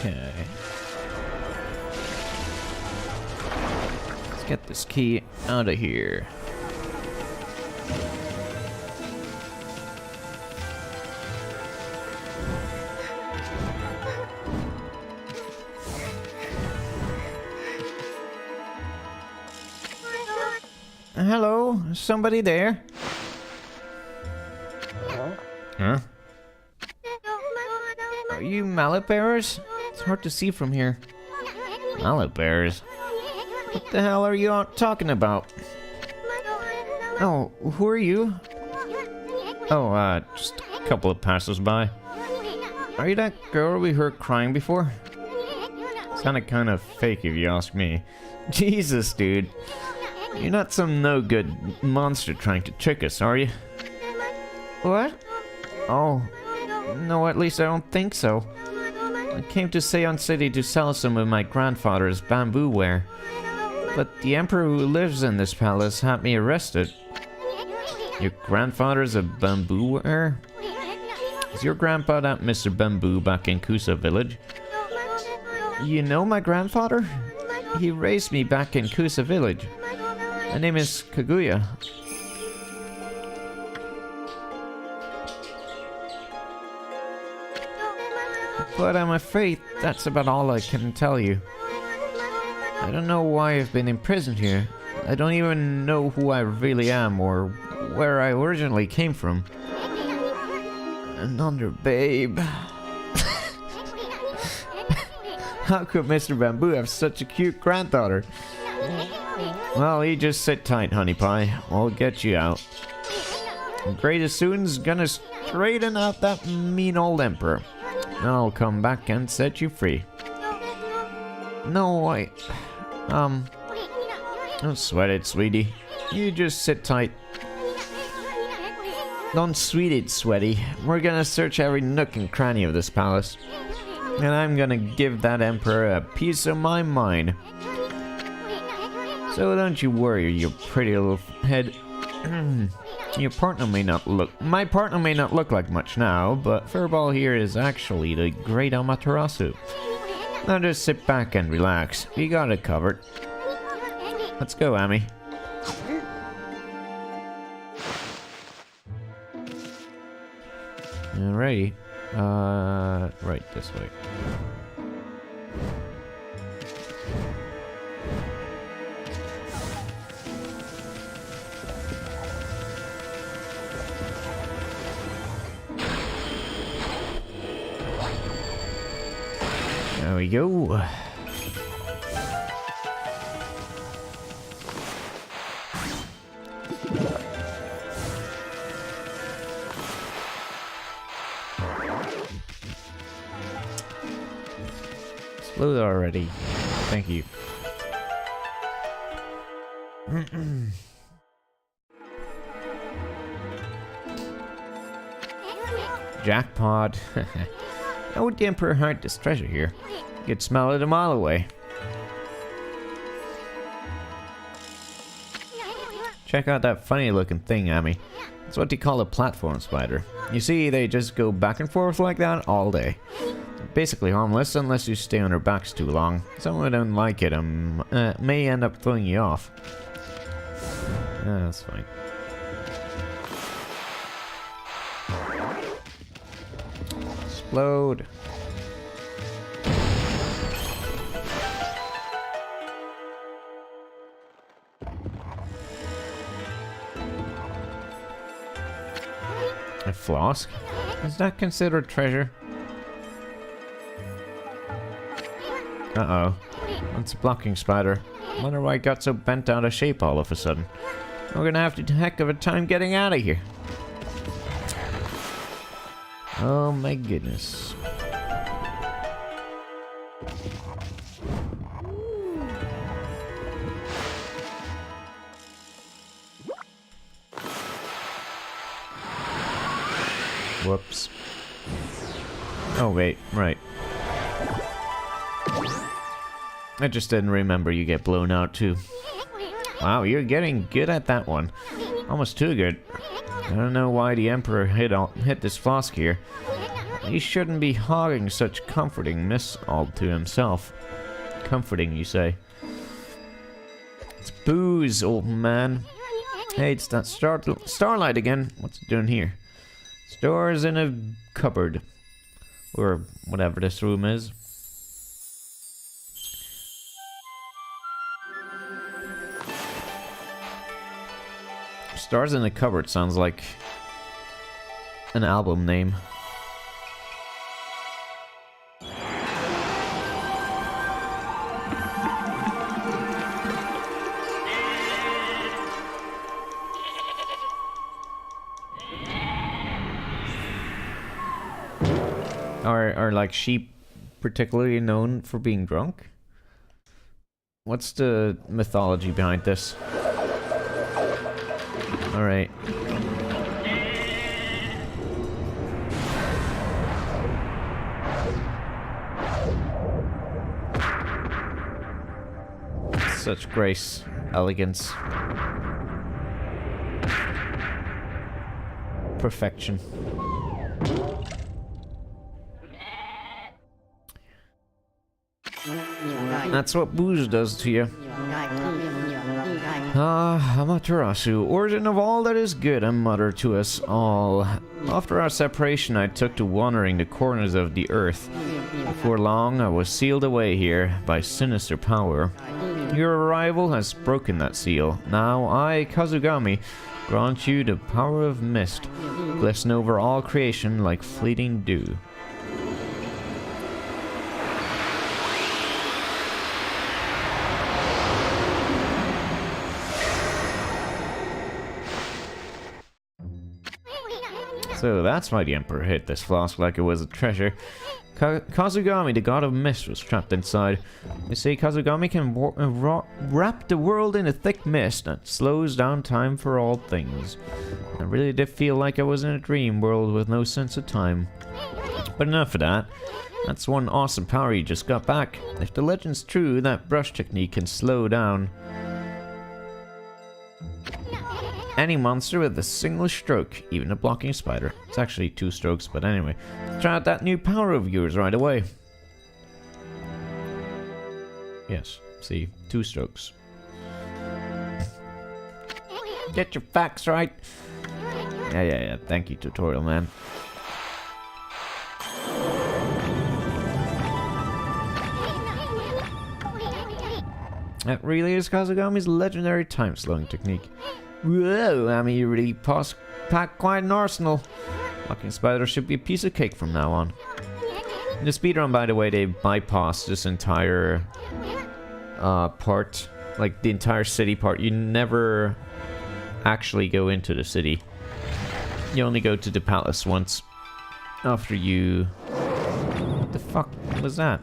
Okay. Let's get this key out of here. Hello? Somebody there? Huh? Are you mallet bearers? It's hard to see from here. Mallet bearers? What the hell are you all talking about? Oh, who are you? Oh, just a couple of passers-by. Are you that girl we heard crying before? Sounded kind of fake if you ask me. Jesus, dude. You're not some no-good monster trying to trick us, are you? What? Oh. No, at least I don't think so. I came to Seon City to sell some of my grandfather's bamboo ware. But the emperor who lives in this palace had me arrested. Your grandfather's a bamboo wearer? Is your grandpa that Mr. Bamboo back in Kusa village? You know my grandfather? He raised me back in Kusa village. My name is Kaguya. But I'm afraid that's about all I can tell you. I don't know why I've been imprisoned here. I don't even know who I really am or where I originally came from. Another babe. How could Mr. Bamboo have such a cute granddaughter? Well, you just sit tight, honey pie. I'll get you out. Greatest soon's gonna straighten out that mean old emperor. Then I'll come back and set you free. No, don't sweat it, sweetie. You just sit tight. Don't sweet it, sweaty. We're gonna search every nook and cranny of this palace. And I'm gonna give that emperor a piece of my mind. So don't you worry, you pretty little head. Your partner may not look... My partner may not look like much now, but Furball here is actually the great Amaterasu. Now just sit back and relax. We got it covered. Let's go, Amy. Alrighty. Right this way. There we go. Explode already. Thank you. Jackpot. How would the Emperor hide this treasure here? You could smell it a mile away. Check out that funny looking thing, Amy. It's what they call a platform spider. You see, they just go back and forth like that all day. They're basically harmless unless you stay on their backs too long. Someone who don't like it may end up throwing you off. That's fine. Explode. A flask? Is that considered treasure? Uh-oh. That's a blocking spider. Wonder why it got so bent out of shape all of a sudden. We're gonna have a heck of a time getting out of here. Oh my goodness. Whoops. Oh wait, right. I just didn't remember you get blown out too. Wow, you're getting good at that one. Almost too good. I don't know why the Emperor hit this flask here. He shouldn't be hogging such comforting mist all to himself. Comforting, you say? It's booze, old man. Hey, it's that starlight again. What's it doing here? Stores in a cupboard. Or whatever this room is. Stars in a Cupboard sounds like an album name. Are like sheep particularly known for being drunk? What's the mythology behind this? Alright. Such grace, elegance, perfection. That's what booze does to you. Amaterasu, origin of all that is good, and mother to us all. After our separation, I took to wandering the corners of the earth. Before long, I was sealed away here by sinister power. Your arrival has broken that seal. Now I, Kazugami, grant you the power of mist, glisten over all creation like fleeting dew. So that's why the Emperor hid this flask like it was a treasure. Kazugami, the god of mist, was trapped inside. They say Kazugami can wrap the world in a thick mist that slows down time for all things. I really did feel like I was in a dream world with no sense of time. But enough of that. That's one awesome power you just got back. If the legend's true, that brush technique can slow down any monster with a single stroke, even a blocking spider. It's actually 2 strokes, but anyway. Try out that new power of yours right away. Yes, see, 2 strokes. Get your facts right. Yeah. Thank you, tutorial man. That really is Kazugami's legendary time-slowing technique. Whoa, I mean, you really pack quite an arsenal. Blocking spider should be a piece of cake from now on. In the speedrun, by the way, they bypass this entire part. Like, the entire city part. You never actually go into the city. You only go to the palace once. After you... What the fuck was that?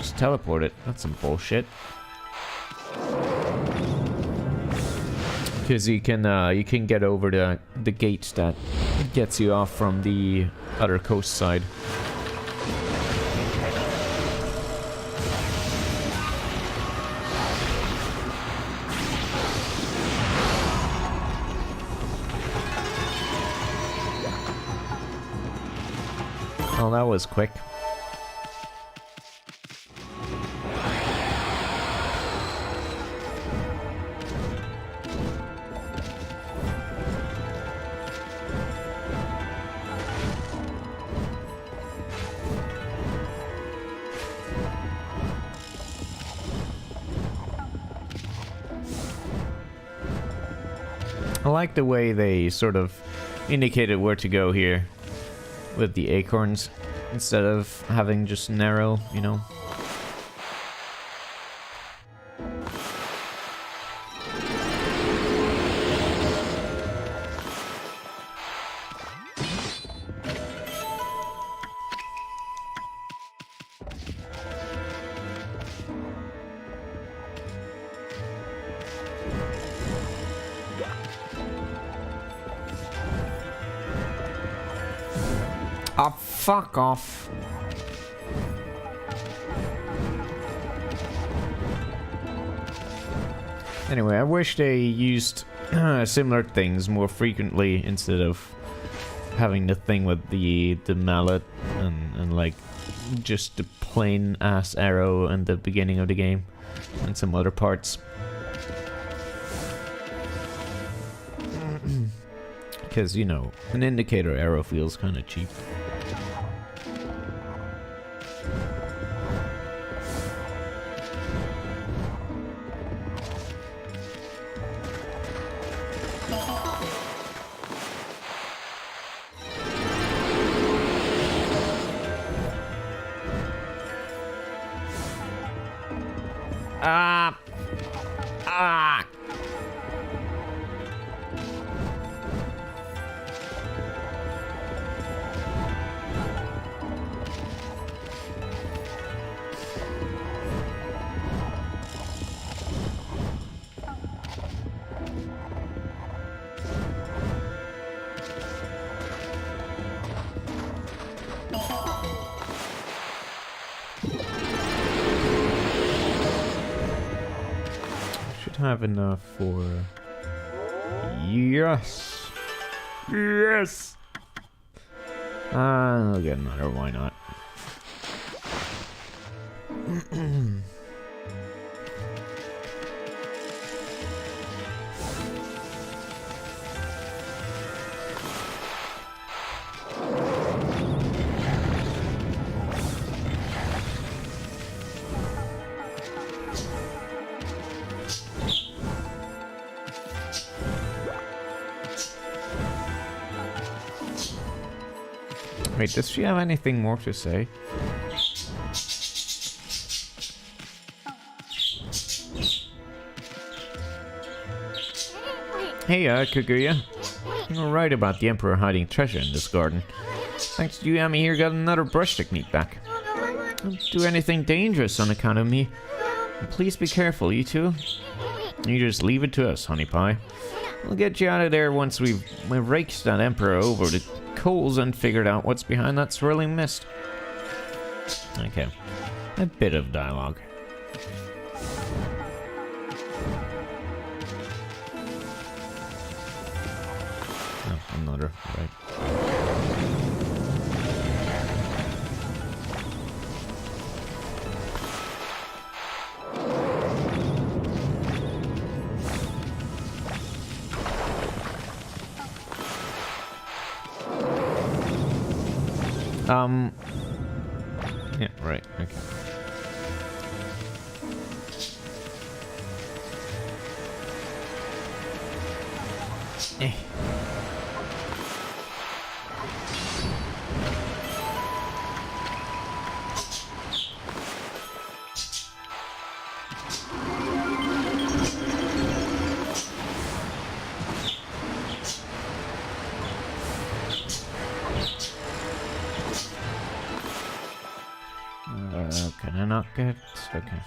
just teleport it. That's some bullshit. Because you can get over the gate that gets you off from the other coast side. Well, that was quick. I like the way they sort of indicated where to go here with the acorns instead of having just an arrow, you know. Oh, fuck off. Anyway, I wish they used similar things more frequently instead of having the thing with the mallet and like just the plain ass arrow in the beginning of the game and some other parts. Because, you know, an indicator arrow feels kind of cheap. Have enough for... Yes! Yes! I'll get another, why not? Wait, does she have anything more to say? Hey, Kaguya. You're right about the Emperor hiding treasure in this garden. Thanks to you, Ami here got another brush technique back. Don't do anything dangerous on account of me. And please be careful, you two. You just leave it to us, honey pie. We'll get you out of there once we've raked that Emperor over the coals and figured out what's behind that swirling mist. Okay. A bit of dialogue. Oh, another. Right. Yeah, right, okay. Eh. Can I not bucket. Okay.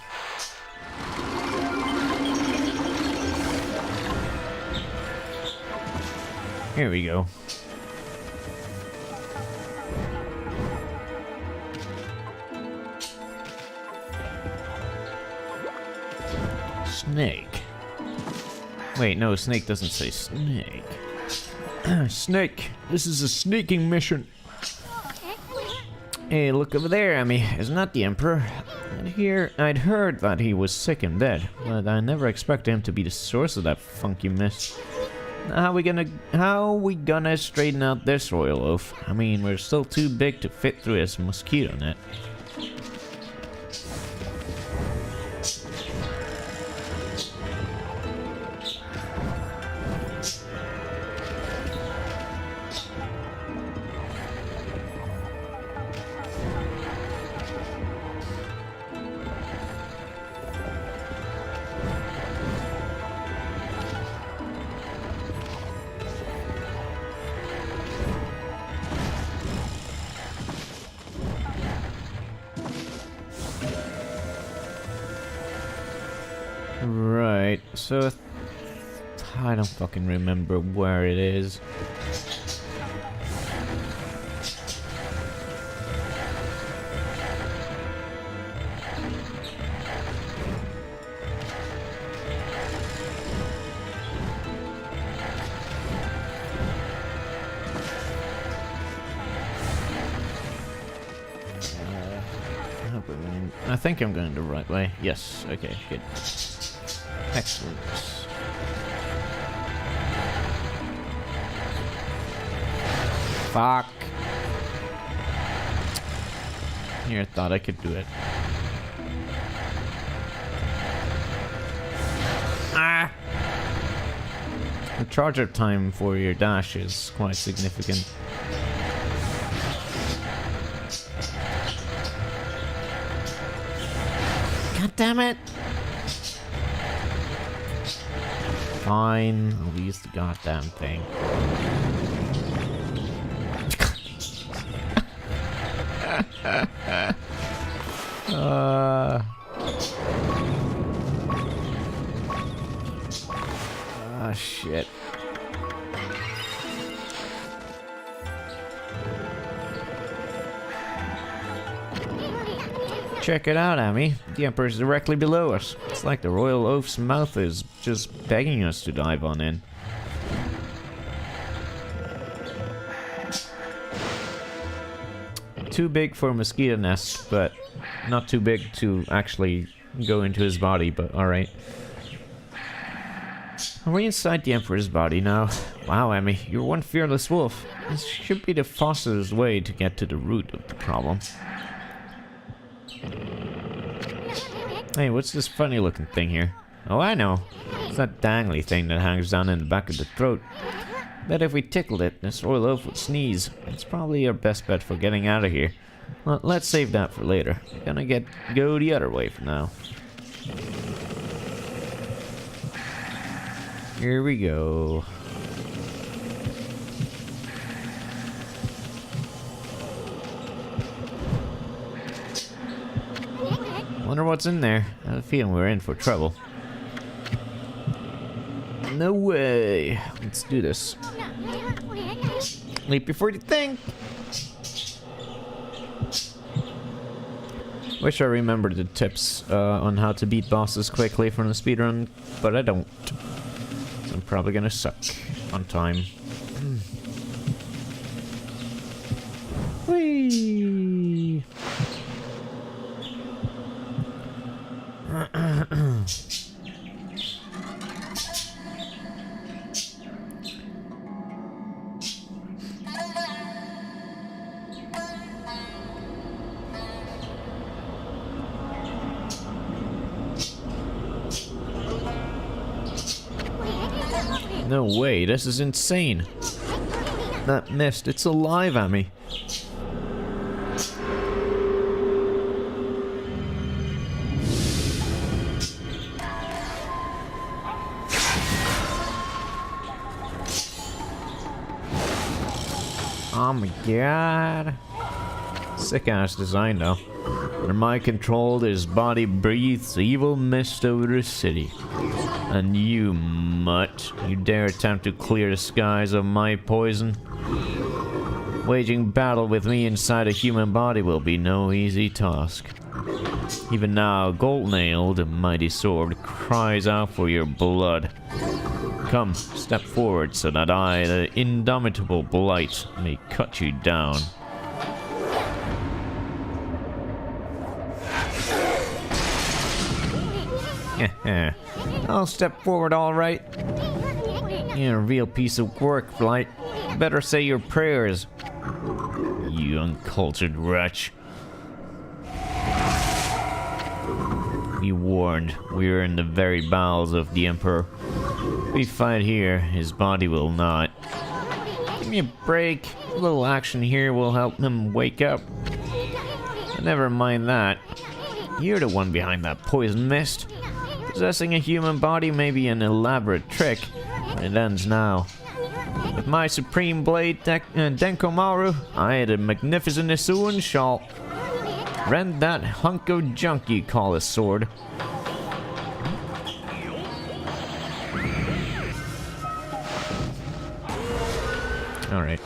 Here we go. Snake. Wait, no, snake doesn't say snake. Snake, this is a sneaking mission. Hey, look over there, Emmy. Isn't that the Emperor? I'd heard that he was sick and dead, but I never expected him to be the source of that funky mess. How we gonna straighten out this royal oaf? I mean, we're still too big to fit through his mosquito net. Right, so I don't fucking remember where it is. I think I'm going the right way. Yes, okay, good. Excellent. Fuck. Here, I thought I could do it. Ah! The charge up time for your dash is quite significant. God damn it! Fine, I'll use the goddamn thing. Shit. Check it out, Amy. The Emperor's directly below us. It's like the Royal Oaf's mouth is just begging us to dive on in. Too big for a mosquito nest, but not too big to actually go into his body, but alright. Are we inside the Emperor's body now? Wow, Emmy, you're one fearless wolf. This should be the fastest way to get to the root of the problem. Hey, what's this funny looking thing here? Oh, I know. It's that dangly thing that hangs down in the back of the throat. Bet if we tickled it, this royal oaf would sneeze. It's probably our best bet for getting out of here. Well, let's save that for later. Gonna go the other way for now. Here we go. Wonder what's in there. I have a feeling we're in for trouble. No way. Let's do this. Leap before you think. Wish I remembered the tips on how to beat bosses quickly from the speedrun, but I don't. So I'm probably gonna suck on time. Whee! No way, this is insane. That mist, it's alive at me. Oh my god. Sick ass design though. Under my control, his body breathes evil mist over the city. And you, mutt, you dare attempt to clear the skies of my poison? Waging battle with me inside a human body will be no easy task. Even now, Goldnail, the mighty sword, cries out for your blood. Come, step forward so that I, the indomitable Blight, may cut you down. I'll step forward, all right. You're a real piece of work, Blight. Better say your prayers, you uncultured wretch. We warned. We're in the very bowels of the Emperor. If we fight here, his body will not. Give me a break. A little action here will help him wake up. But never mind that. You're the one behind that poison mist. Possessing a human body may be an elaborate trick, but it ends now. With my supreme blade, Denkomaru, I, the magnificent Isuan, shall rend that hunk of junk you call a sword. Alright.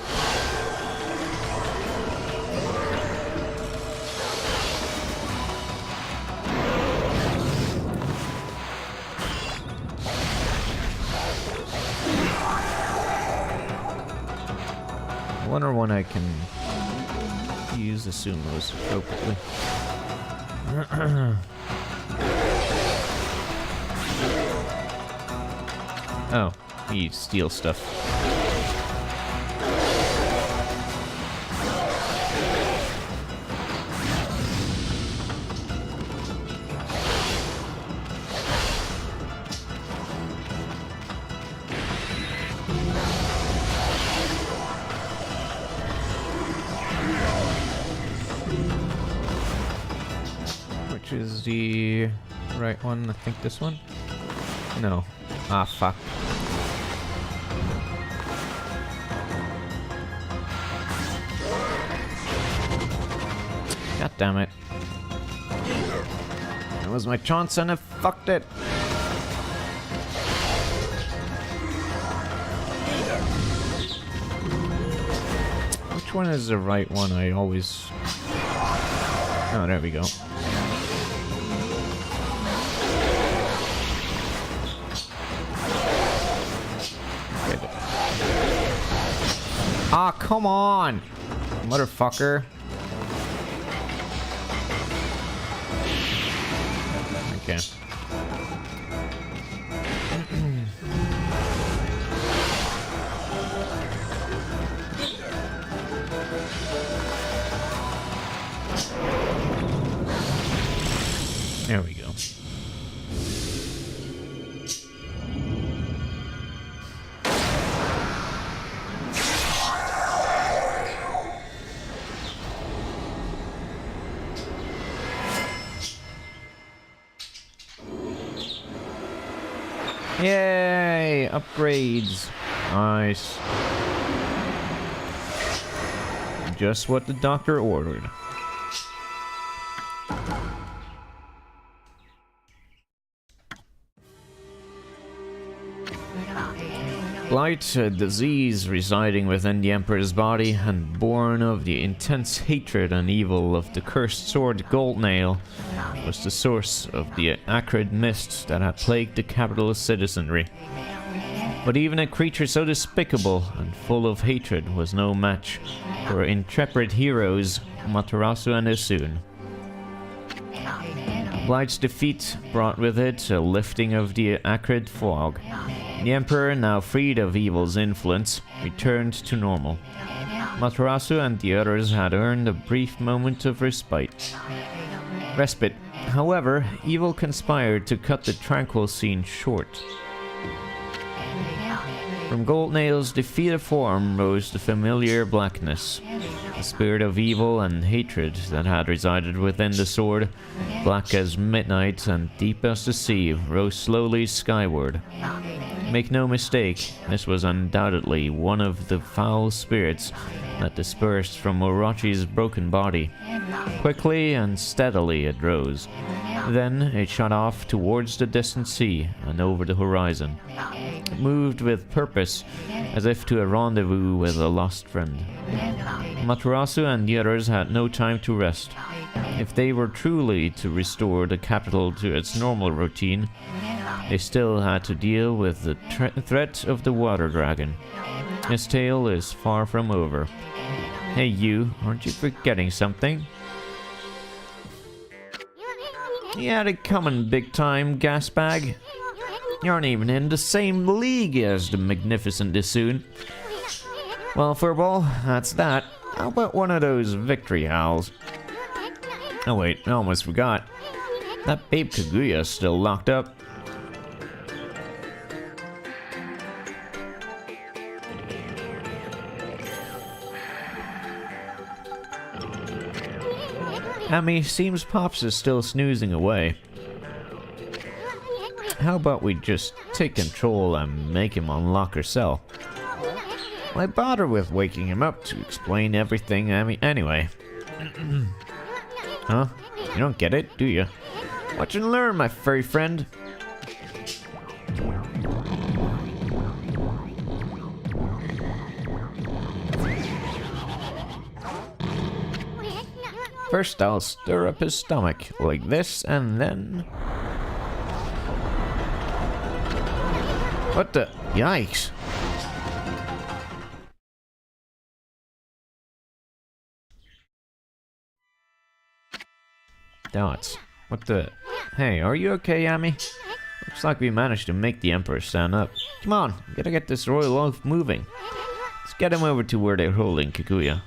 I wonder when I can use the sumos appropriately. Oh, we steal stuff. Is the right one? I think this one? No. Ah, fuck. God damn it. That was my chance and I fucked it. Which one is the right one? I always... Oh, there we go. Ah, come on! Motherfucker. Okay. There we go. Yay! Upgrades. Nice. Just what the doctor ordered. Blight, a disease residing within the Emperor's body and born of the intense hatred and evil of the cursed sword Goldnail, was the source of the acrid mist that had plagued the capital's citizenry. But even a creature so despicable and full of hatred was no match for intrepid heroes Matarasu and Isun. Blight's defeat brought with it a lifting of the acrid fog. The Emperor, now freed of evil's influence, returned to normal. Matarasu and the others had earned a brief moment of respite. However, evil conspired to cut the tranquil scene short. From Goldnail's defeated form rose the familiar blackness. The spirit of evil and hatred that had resided within the sword, black as midnight and deep as the sea, rose slowly skyward. Make no mistake, this was undoubtedly one of the foul spirits that dispersed from Orochi's broken body. Quickly and steadily it rose. Then it shot off towards the distant sea and over the horizon. It moved with purpose, as if to a rendezvous with a lost friend. Matarasu and the others had no time to rest. If they were truly to restore the capital to its normal routine, they still had to deal with the threat of the water dragon. His tale is far from over. Hey you, aren't you forgetting something? You had it coming big time, gasbag. You aren't even in the same league as the magnificent Dissoon. Well, Furball, that's that. How about one of those victory howls? Oh wait, I almost forgot. That babe Kaguya's still locked up. Ami, seems Pops is still snoozing away. How about we just take control and make him unlock her cell? Why bother with waking him up to explain everything, Ami, anyway? Huh? You don't get it, do you? Watch and learn, my furry friend. First, I'll stir up his stomach, like this, and then... What the... Yikes. Dots. What the... Hey, are you okay, Ami? Looks like we managed to make the Emperor stand up. Come on, gotta get this royal oaf moving. Let's get him over to where they're holding Kaguya.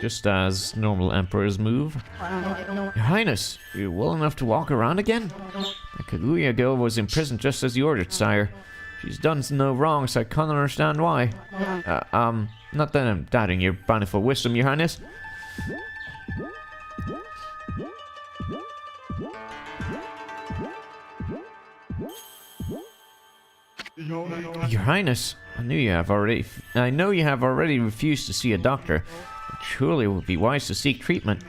Just as normal emperors move. Your Highness, are you well enough to walk around again? The Kaguya girl was imprisoned just as you ordered, sire. She's done no wrong, so I can't understand why. Not that I'm doubting your bountiful wisdom, Your Highness. Your Highness, I know you have already refused to see a doctor. But surely it would be wise to seek treatment.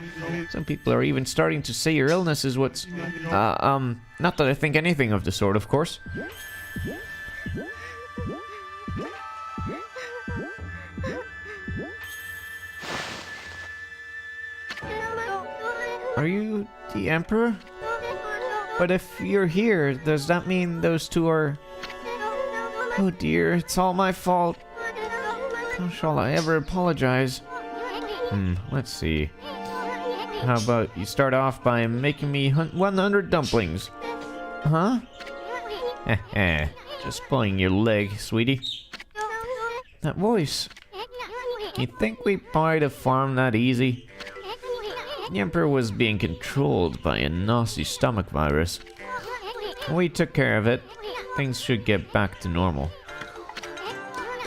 Some people are even starting to say your illness is what's... not that I think anything of the sort, of course. Are you the Emperor? But if you're here, does that mean those two are... Oh dear, it's all my fault. How shall I ever apologize? Let's see. How about you start off by making me 100 dumplings? Huh? Heh, just pulling your leg, sweetie. That voice. You think we buy the farm that easy? The Emperor was being controlled by a nasty stomach virus. We took care of it. Things should get back to normal.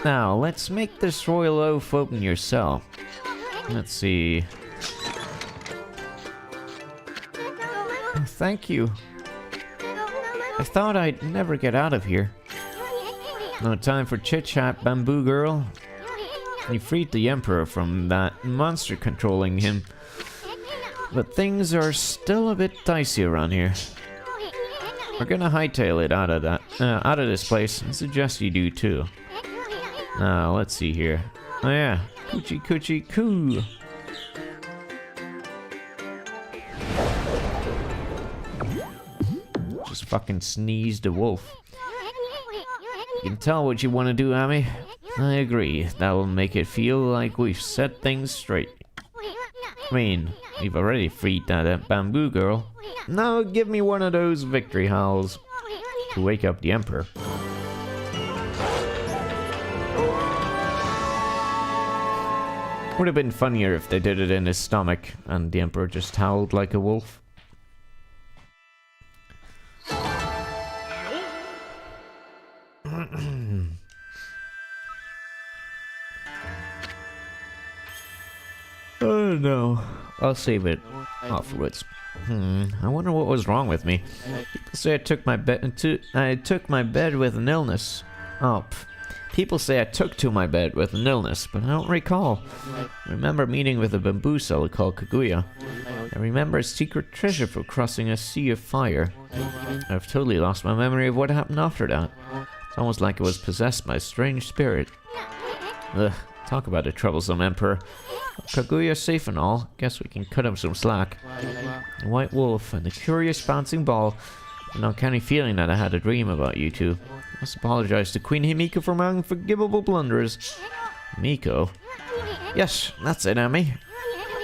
Now, let's make this royal oaf open your cell. Let's see. Oh, thank you. I thought I'd never get out of here. No time for chit-chat, bamboo girl. You freed the Emperor from that monster controlling him. But things are still a bit dicey around here. We're gonna hightail it out of this place. I suggest you do too. Now, let's see here. Oh yeah, coochie coochie coo. Just fucking sneezed a wolf. You can tell what you want to do, Ami. I agree. That will make it feel like we've set things straight. I mean, we've already freed that bamboo girl. Now give me one of those victory howls to wake up the Emperor. Would have been funnier if they did it in his stomach and the Emperor just howled like a wolf. Oh no, I'll save it afterwards. I wonder what was wrong with me. People say I took my bed with an illness. People say I took to my bed with an illness, but I don't recall. I remember meeting with a bamboo seller called Kaguya. I remember a secret treasure for crossing a sea of fire. I've totally lost my memory of what happened after that. It's almost like it was possessed by a strange spirit. Ugh, talk about a troublesome emperor. Kaguya's safe and all. Guess we can cut him some slack. The white wolf and the curious bouncing ball. An uncanny feeling that I had a dream about you two. I must apologize to Queen Himiko for my unforgivable blunders. Miko? Yes, that's it, Amy.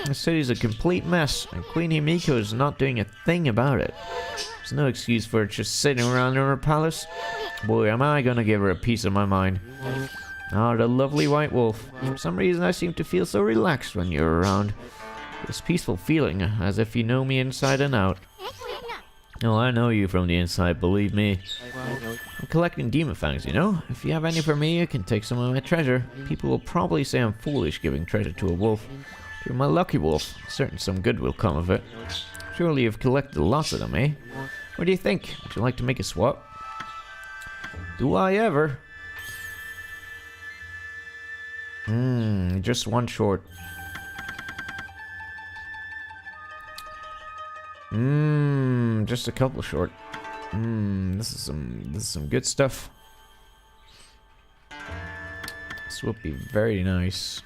The city's a complete mess, and Queen Himiko is not doing a thing about it. There's no excuse for her just sitting around in her palace. Boy, am I gonna give her a piece of my mind. The lovely white wolf. For some reason I seem to feel so relaxed when you're around. This peaceful feeling, as if you know me inside and out. Oh, I know you from the inside, believe me. I'm collecting demon fangs, you know? If you have any for me, you can take some of my treasure. People will probably say I'm foolish giving treasure to a wolf. You're my lucky wolf. Certain some good will come of it. Surely you've collected lots of them, eh? What do you think? Would you like to make a swap? Do I ever? Just one short. Just a couple short. This is some good stuff. This would be very nice.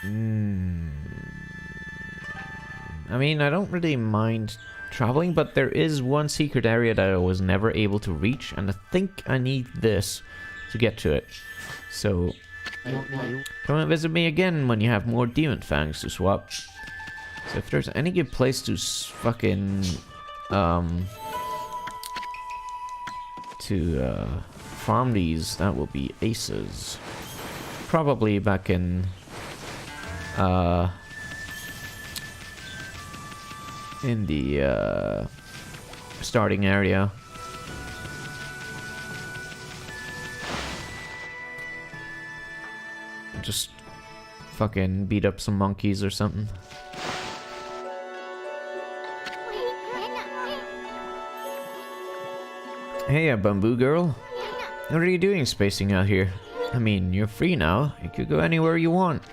I mean, I don't really mind traveling, but there is one secret area that I was never able to reach, and I think I need this to get to it. So come and visit me again when you have more demon fangs to swap. So if there's any good place to fucking farm these, that will be aces. Probably back in the starting area. Just fucking beat up some monkeys or something. Hey, bamboo girl. What are you doing spacing out here? I mean, you're free now. You could go anywhere you want.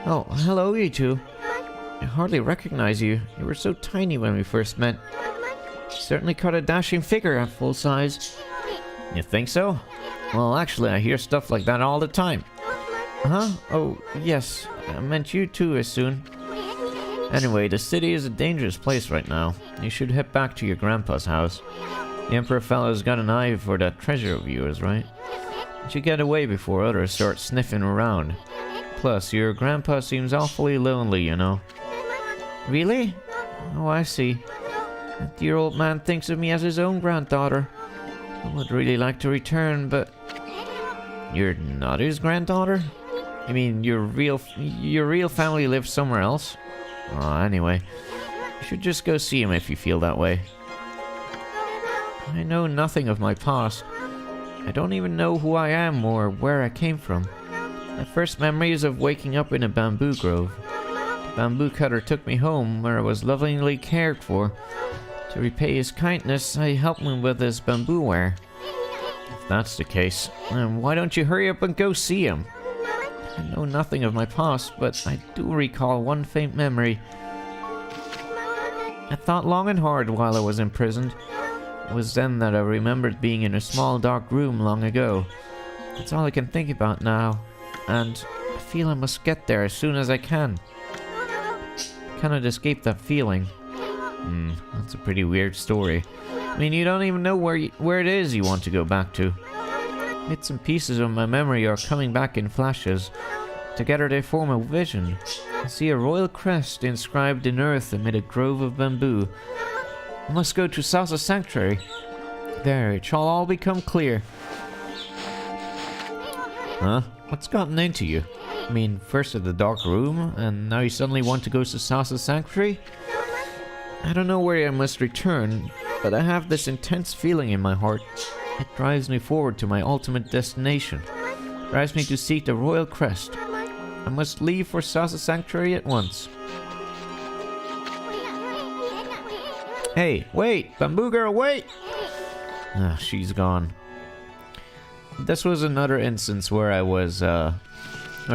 Oh, hello, you two. I hardly recognize you. You were so tiny when we first met. You certainly caught a dashing figure at full size. You think so? Well, actually, I hear stuff like that all the time. Huh? Oh, yes. I meant you too as soon. Anyway, the city is a dangerous place right now. You should head back to your grandpa's house. The Emperor fellow's got an eye for that treasure of yours, right? You should get away before others start sniffing around. Plus, your grandpa seems awfully lonely, you know. Really? Oh, I see. That dear old man thinks of me as his own granddaughter. I would really like to return, but... You're not his granddaughter? I mean, your real family lives somewhere else? Oh, anyway. You should just go see him if you feel that way. I know nothing of my past. I don't even know who I am or where I came from. My first memory is of waking up in a bamboo grove. The bamboo cutter took me home, where I was lovingly cared for. To repay his kindness, I helped him with his bamboo ware. If that's the case, then why don't you hurry up and go see him? I know nothing of my past, but I do recall one faint memory. I thought long and hard while I was imprisoned. It was then that I remembered being in a small dark room long ago. That's all I can think about now, and I feel I must get there as soon as I can. I cannot escape that feeling. That's a pretty weird story. I mean, you don't even know where it is you want to go back to. Bits and pieces of my memory are coming back in flashes. Together they form a vision. I see a royal crest inscribed in earth amid a grove of bamboo. I must go to Sasa Sanctuary. There, it shall all become clear. Huh? What's gotten into you? I mean, first at the dark room, and now you suddenly want to go to Sasa Sanctuary? I don't know where I must return, but I have this intense feeling in my heart. It drives me forward to my ultimate destination. It drives me to seek the royal crest. I must leave for Sasa Sanctuary at once. Hey, wait! Bamboo girl, wait! Ah, she's gone. This was another instance where I was, I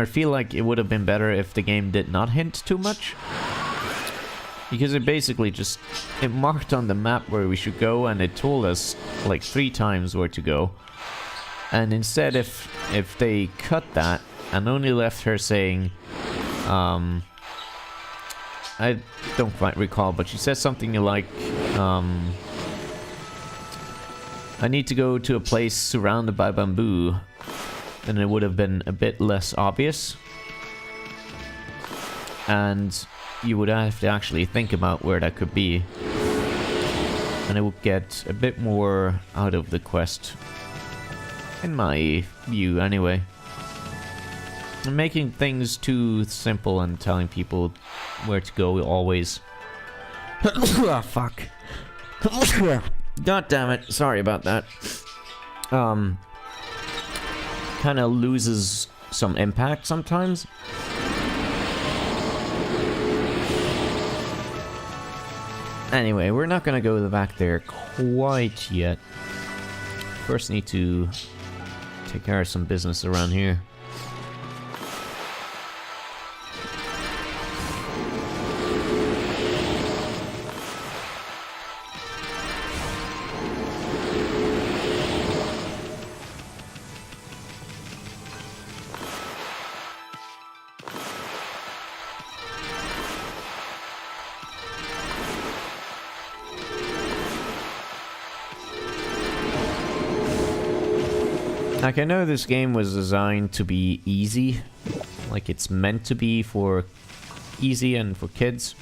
feel like it would have been better if the game did not hint too much. Because it basically just, it marked on the map where we should go, and it told us like 3 times where to go. And instead, if they cut that and only left her saying, I don't quite recall, but she says something like, I need to go to a place surrounded by bamboo, then it would have been a bit less obvious. And you would have to actually think about where that could be. And it would get a bit more out of the quest. In my view, anyway. And making things too simple and telling people where to go always. Oh, fuck. God damn it. Sorry about that. Kind of loses some impact sometimes. Anyway, we're not gonna go back there quite yet. First need to take care of some business around here. Like, I know this game was designed to be easy. Like, it's meant to be for easy and for kids.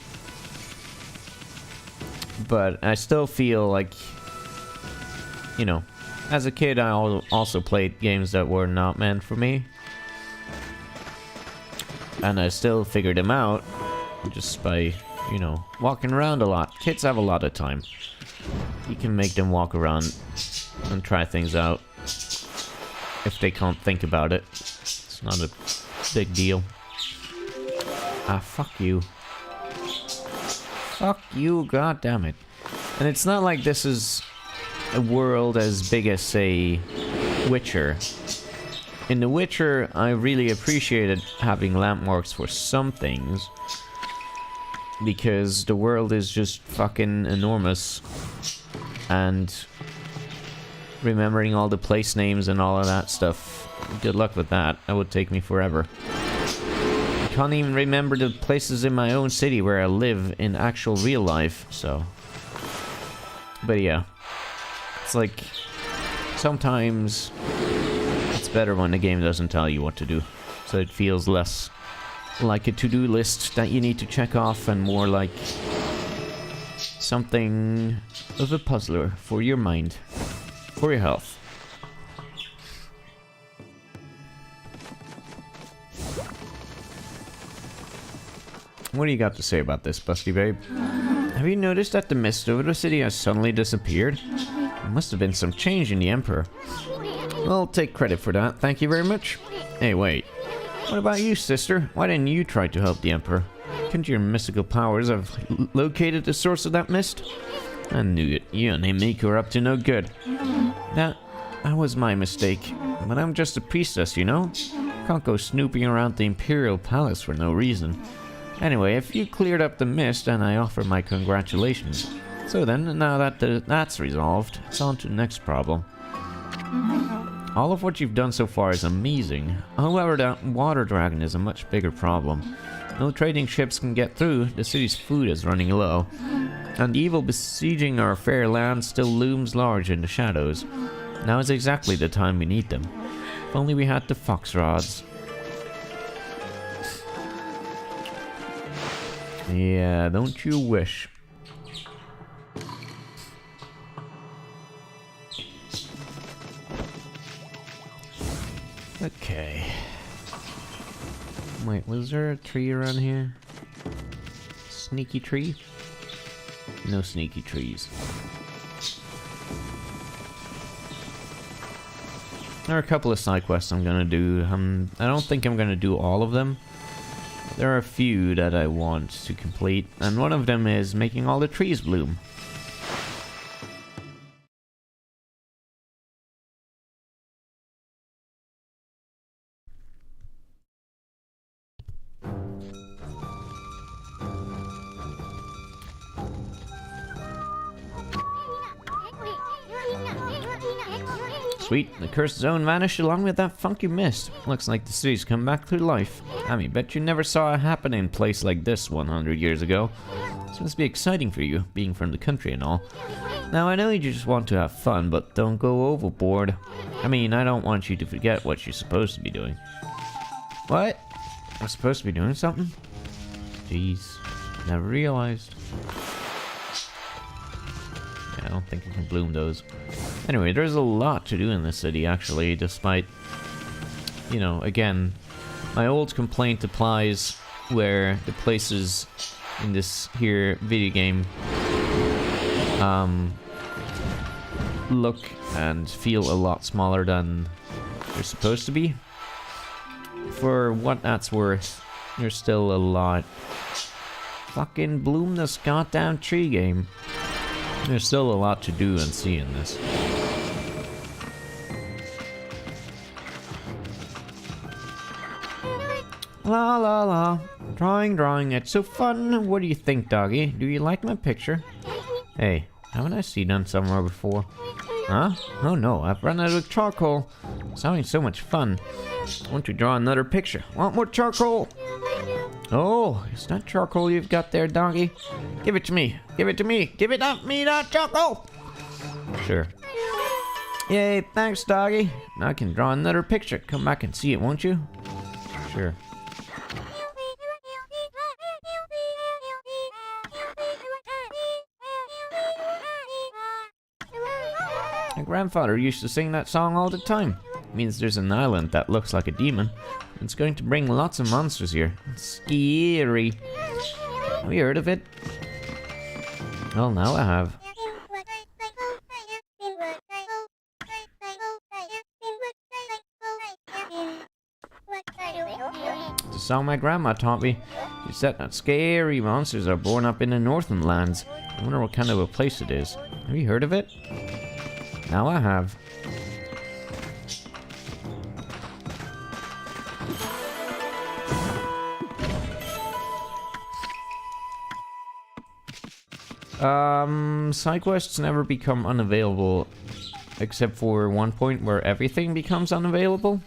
But I still feel like, you know, as a kid I also played games that were not meant for me. And I still figured them out just by, you know, walking around a lot. Kids have a lot of time. You can make them walk around and try things out. If they can't think about it, it's not a big deal. Ah, fuck you. Fuck you, goddammit. And it's not like this is a world as big as, say, Witcher. In The Witcher, I really appreciated having landmarks for some things. Because the world is just fucking enormous. And remembering all the place names and all of that stuff, good luck with that. That would take me forever. I can't even remember the places in my own city where I live in actual real life, so. But yeah. It's like, sometimes it's better when the game doesn't tell you what to do. So it feels less like a to-do list that you need to check off and more like something of a puzzler for your mind. For your health. What do you got to say about this, Busty Babe? Have you noticed that the mist over the city has suddenly disappeared? There must have been some change in the Emperor. I'll take credit for that, thank you very much. Hey, wait. What about you, sister? Why didn't you try to help the Emperor? Couldn't your mystical powers have located the source of that mist? I knew it. You and Himiko are up to no good. That was my mistake. But I'm just a priestess, you know? Can't go snooping around the Imperial Palace for no reason. Anyway, if you cleared up the mist, then I offer my congratulations. So then, now that that's resolved, it's on to the next problem. All of what you've done so far is amazing. However, that water dragon is a much bigger problem. No trading ships can get through, the city's food is running low. And the evil besieging our fair land still looms large in the shadows. Now is exactly the time we need them. If only we had the fox rods. Yeah, don't you wish. Okay. Wait, was there a tree around here? Sneaky tree? No sneaky trees. There are a couple of side quests I'm gonna do. I don't think I'm gonna do all of them. There are a few that I want to complete, and one of them is making all the trees bloom. Sweet, the cursed zone vanished along with that funky mist. Looks like the city's come back to life. I mean, bet you never saw a happening place like this 100 years ago. This must be exciting for you, being from the country and all. Now, I know you just want to have fun, but don't go overboard. I mean, I don't want you to forget what you're supposed to be doing. What? I'm supposed to be doing something? Jeez, never realized. I don't think I can bloom those. Anyway, there's a lot to do in this city, actually, despite, you know, again, my old complaint applies where the places in this here video game look and feel a lot smaller than they're supposed to be. For what that's worth, there's still a lot. Fucking bloom this goddamn tree game. There's still a lot to do and see in this. La la la. Drawing, it's so fun. What do you think, doggy? Do you like my picture? Hey, haven't I seen them somewhere before? Huh? Oh no, I've run out of charcoal. It's having so much fun. Want to draw another picture? Want more charcoal? Oh, is that charcoal you've got there, doggy? Give it to me. Give it to me. Give it up me, that charcoal. Sure. Yay, thanks, doggy. Now I can draw another picture. Come back and see it, won't you? Sure. My grandfather used to sing that song all the time. It means there's an island that looks like a demon. It's going to bring lots of monsters here. It's scary. Have you heard of it? Well, now I have. It's a song my grandma taught me. She said that scary monsters are born up in the northern lands. I wonder what kind of a place it is. Have you heard of it? Now I have. Side quests never become unavailable except for one point where everything becomes unavailable.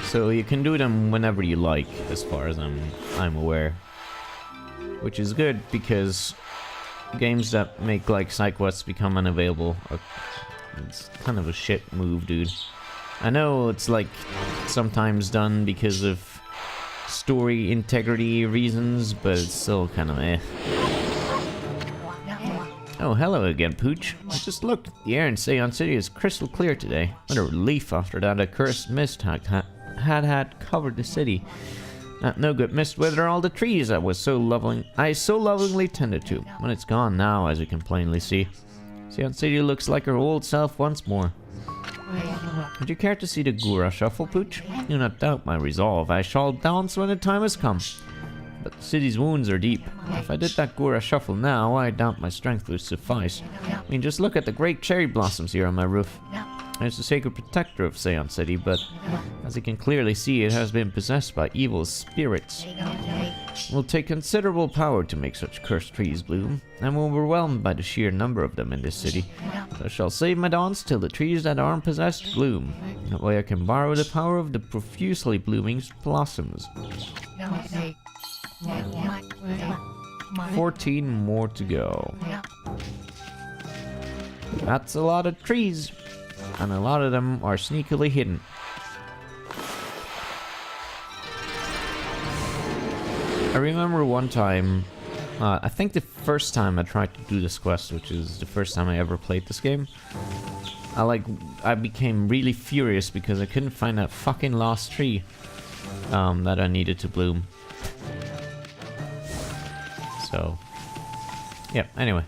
So you can do them whenever you like, as far as I'm aware. Which is good, because games that make like side quests become unavailable are, it's kind of a shit move, dude. I know it's like sometimes done because of story integrity reasons, but it's still kind of eh. Oh, hello again, Pooch. I just looked. The air in Seon City is crystal clear today. What a relief after that accursed mist had covered the city. That no good mist withered all the trees I so lovingly tended to. But it's gone now, as you can plainly see. Seon City looks like her old self once more. Would you care to see the Gura shuffle, Pooch? Do not doubt my resolve. I shall dance when the time has come. But the city's wounds are deep. If I did that Gura shuffle now, I doubt my strength would suffice. I mean, just look at the great cherry blossoms here on my roof. It's the sacred protector of Seon City, but as you can clearly see, it has been possessed by evil spirits. It will take considerable power to make such cursed trees bloom. I'm overwhelmed by the sheer number of them in this city. So I shall save my dance till the trees that aren't possessed bloom. That way I can borrow the power of the profusely blooming blossoms. 14 more to go. That's a lot of trees. And a lot of them are sneakily hidden. I remember one time, I think the first time I tried to do this quest, which is the first time I ever played this game, I became really furious because I couldn't find that fucking lost tree that I needed to bloom. So, yeah, anyway.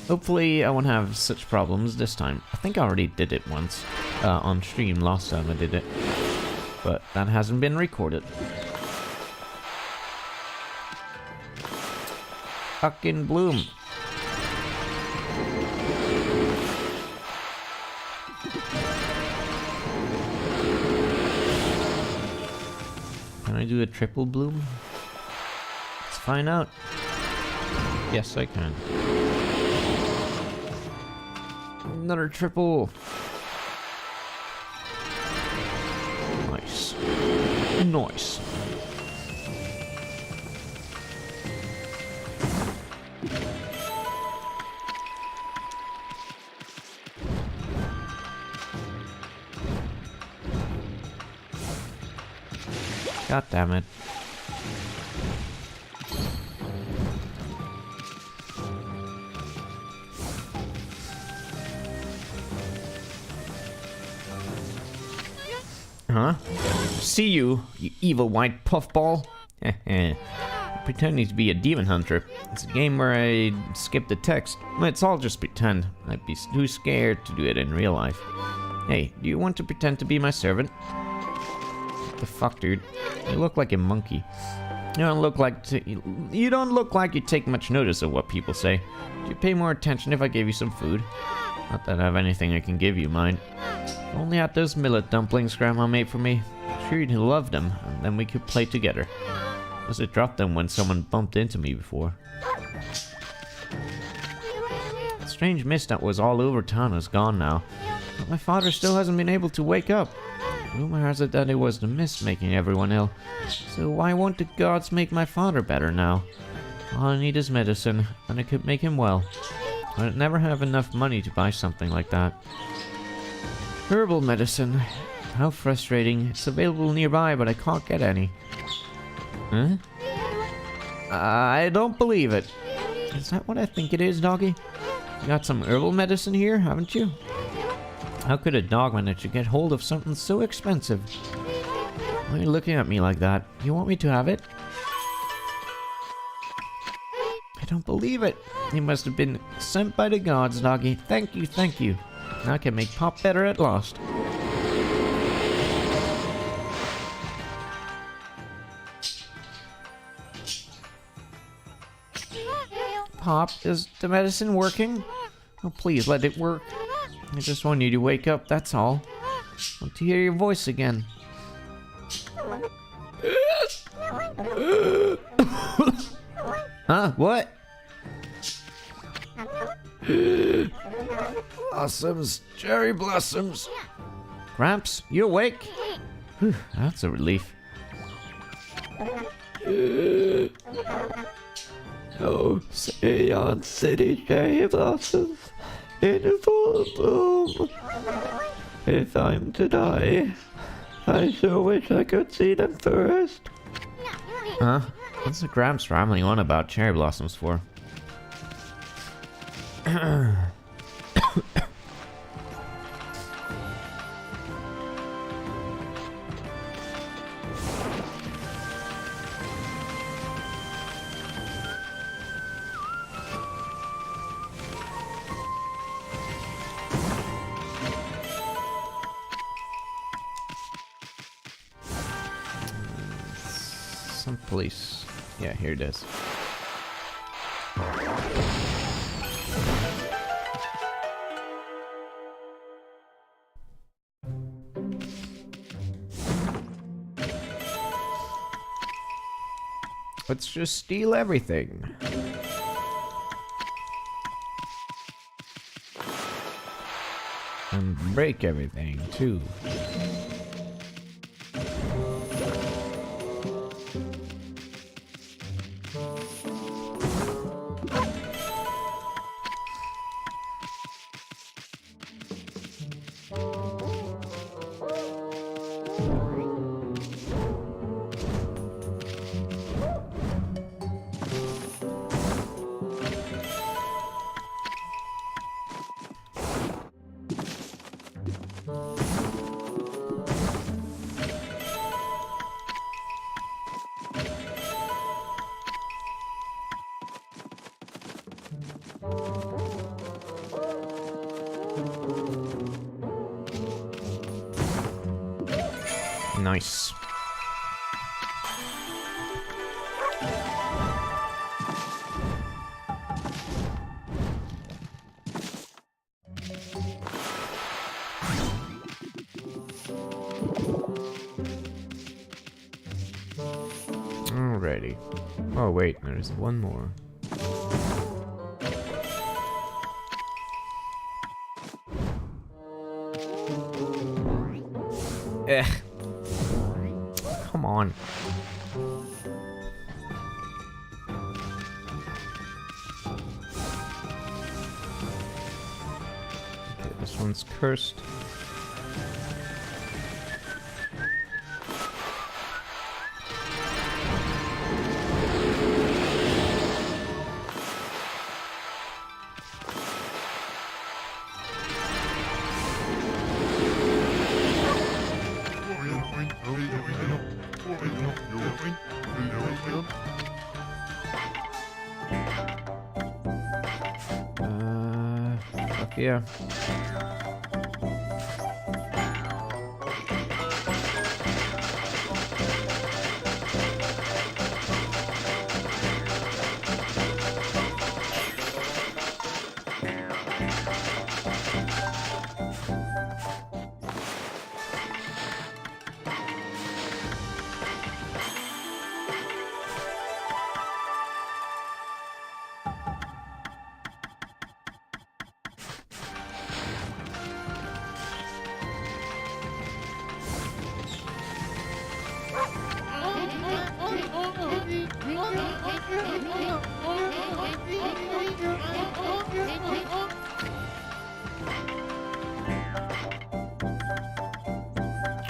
Hopefully I won't have such problems this time. I think I already did it once. on stream last time I did it. But that hasn't been recorded. Fucking bloom. Can I do a triple bloom? Let's find out. Yes, I can. Another triple. Nice. Nice. God damn it. Huh? See you, you evil white puffball. Pretending to be a demon hunter. It's a game where I skip the text. It's all just pretend. I'd be too scared to do it in real life. Hey, do you want to pretend to be my servant? What the fuck, dude? You look like a monkey. You don't look like you take much notice of what people say. Do you pay more attention if I gave you some food? Not that I have anything I can give you, mind. If only had those millet dumplings Grandma made for me. I'm sure you'd love them, and then we could play together. Must have dropped them when someone bumped into me before. The strange mist that was all over town is gone now. But my father still hasn't been able to wake up. Rumor has it that it was the mist making everyone ill. So why won't the gods make my father better now? All I need is medicine, and it could make him well. I'd never have enough money to buy something like that. Herbal medicine. How frustrating. It's available nearby, but I can't get any. Huh? I don't believe it. Is that what I think it is, doggy? You got some herbal medicine here, haven't you? How could a dog manage to get hold of something so expensive? Why are you looking at me like that? You want me to have it? I don't believe it. You must have been sent by the gods, doggy. Thank you, thank you. Now I can make Pop better at last. Pop, is the medicine working? Oh, please let it work. I just want you to wake up, that's all. I want to hear your voice again. Huh? What? Blossoms, cherry blossoms. Gramps, you awake? Whew, that's a relief. Oh, say on city cherry blossoms in full bloom. If I'm to die, I sure wish I could see them first. Huh? What's the Gramps rambling on about cherry blossoms for? Some police. Yeah, here it is. Let's just steal everything. And break everything, too. Nice. Alrighty. Oh wait, there's one more. Eh. Come on. Okay, this one's cursed. Fuck yeah.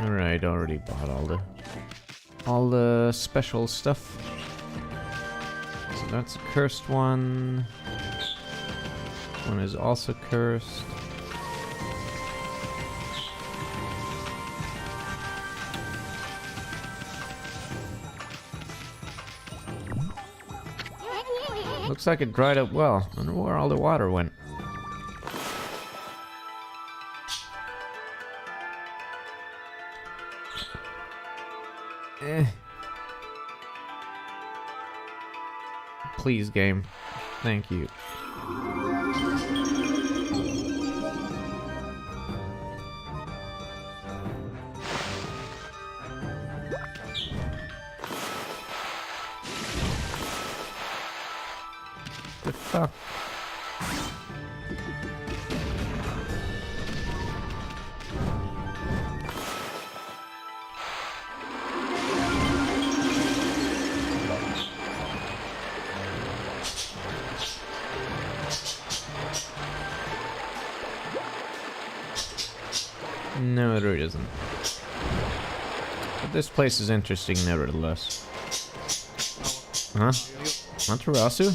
Alright, already bought all the special stuff. So that's a cursed one. This one is also cursed. Looks like it dried up well. I wonder where all the water went. Please, game. Thank you. The fuck? No, it really isn't. But this place is interesting nevertheless. Huh? Matarasu?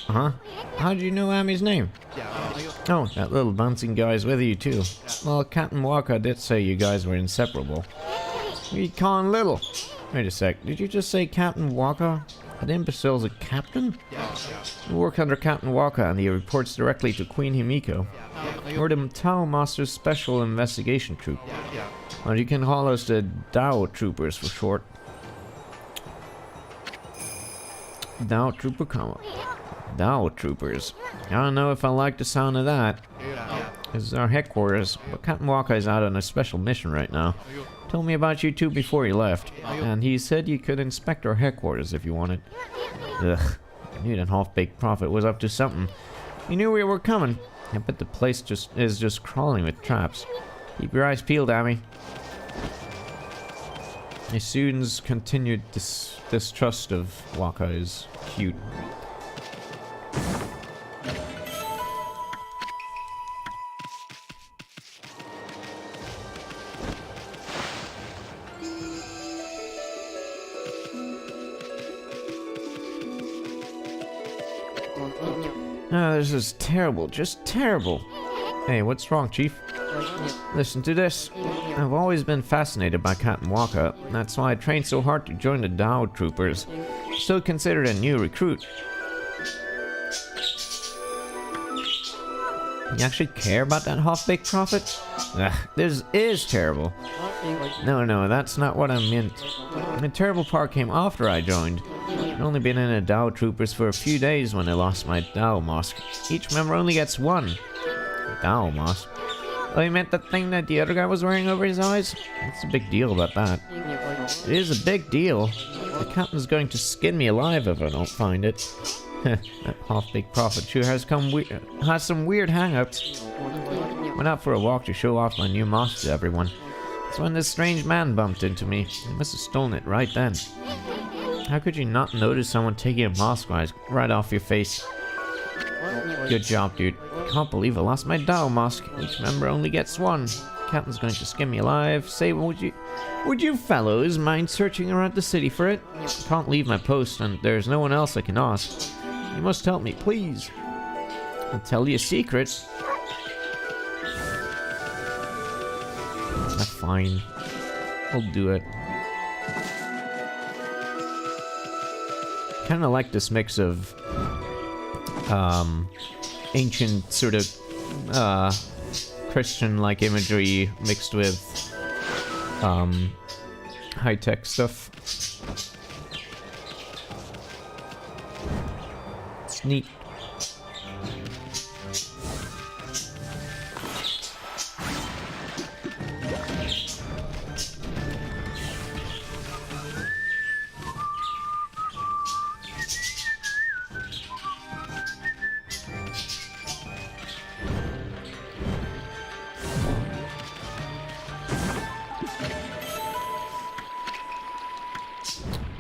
Uh-huh. How do you know Ami's name? Oh, that little bouncing guy's with you too. Well, Captain Walker did say you guys were inseparable. You calling little? Wait a sec, did you just say Captain Walker? That imbecile's a captain? You work under Captain Walker and he reports directly to Queen Himiko. We're the Tao Master's Special Investigation Troop. Or you can call us the Dao Troopers for short. Dao Trooper comma. Dao Troopers. I don't know if I like the sound of that. This is our headquarters, but Captain Walker is out on a special mission right now. Told me about you two before he left, and he said you could inspect our headquarters if you wanted. Ugh, I knew that half-baked prophet was up to something. He knew we were coming. I bet the place is just crawling with traps. Keep your eyes peeled, Amy. The students' continued distrust of Waka is cute. Ah, this is terrible, just terrible. Hey, what's wrong, Chief? Listen to this. I've always been fascinated by Captain Walker. That's why I trained so hard to join the Dao Troopers. Still considered a new recruit. You actually care about that half-baked prophet? Ugh, this is terrible. No, that's not what I meant. The terrible part came after I joined. I'd only been in a Dao Troopers for a few days when I lost my Dao mask. Each member only gets one. Dao mask? Oh, you meant that thing that the other guy was wearing over his eyes? What's the big deal about that? It is a big deal. The captain's going to skin me alive if I don't find it. That half-baked prophet sure has some weird hang-ups. Went out for a walk to show off my new mask to everyone. That's when this strange man bumped into me. He must have stolen it right then. How could you not notice someone taking a mask right off your face? Good job, dude. I can't believe I lost my Dao mask. Each member only gets one. Captain's going to skin me alive. Say, would you fellows mind searching around the city for it? I can't leave my post, and there's no one else I can ask. You must help me, please. I'll tell you a secret. Fine. I'll do it. Kind of like this mix of ancient sort of Christian-like imagery mixed with high-tech stuff. It's neat.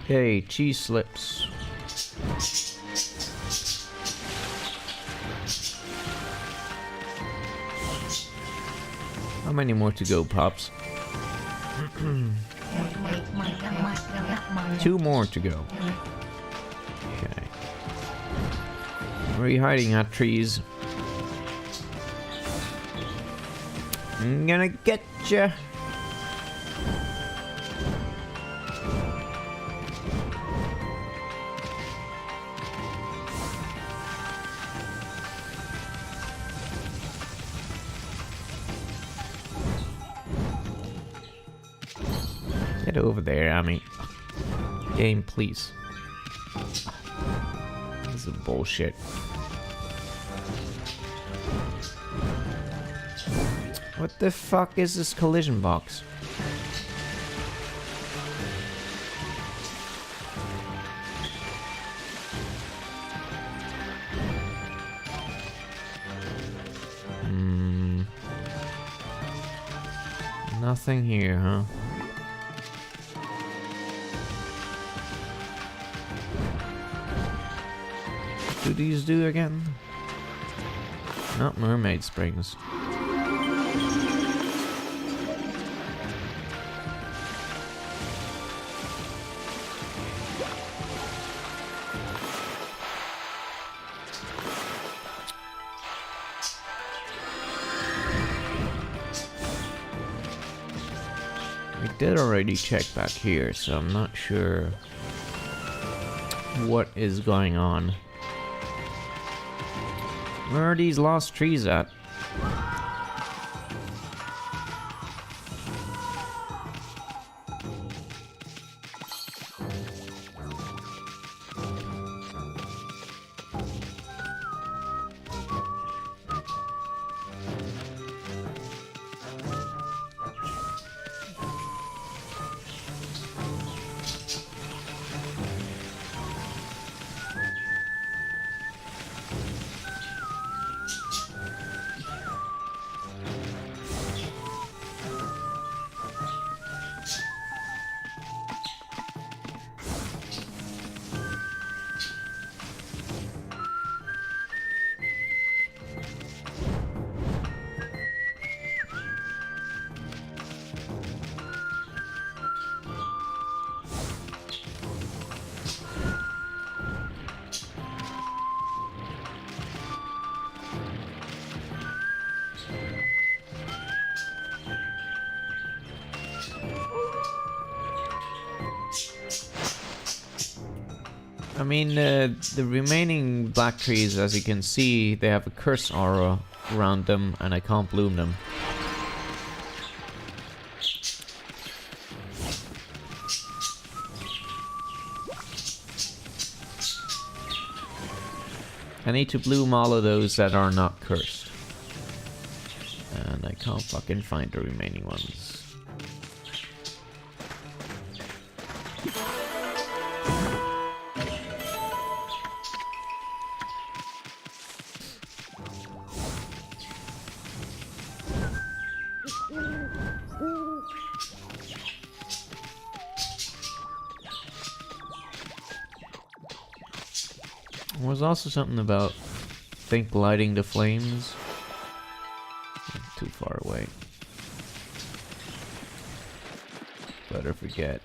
Okay, cheese slips. How many more to go, Pops? 2 more to go. Okay. Where are you hiding at, trees? I'm gonna get ya. Get over there, I mean. Game, please. This is bullshit. What the fuck is this collision box? Nothing here, huh? What do these do again? Not mermaid springs. We did already check back here, so I'm not sure what is going on. Where are these lost trees at? I mean, the remaining black trees, as you can see, they have a curse aura around them and I can't bloom them. I need to bloom all of those that are not cursed. And I can't fucking find the remaining ones. There was also something about, I think, lighting the flames. Too far away. Better forget.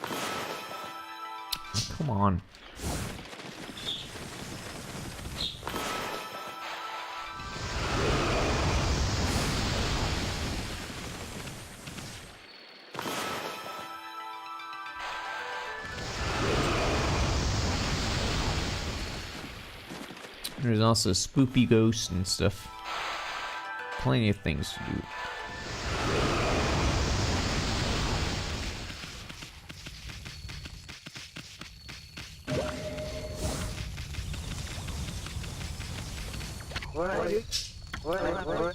Oh, come on. There's also spoopy ghosts and stuff. Plenty of things to do. The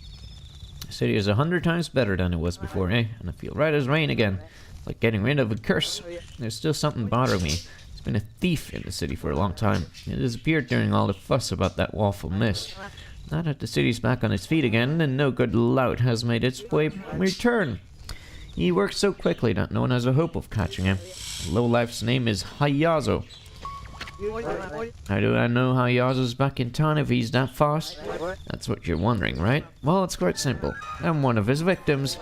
city is 100 times better than it was before, eh? And I feel right as rain again. Like getting rid of a curse. There's still something bothering me. Been a thief in the city for a long time. It disappeared during all the fuss about that awful mist. Now that the city's back on its feet again, then no good lout has made its way return. He works so quickly that no one has a hope of catching him. Lowlife's name is Hayazo. How do I know Hayazo's back in town if he's that fast? That's what you're wondering, right? Well, it's quite simple. I'm one of his victims.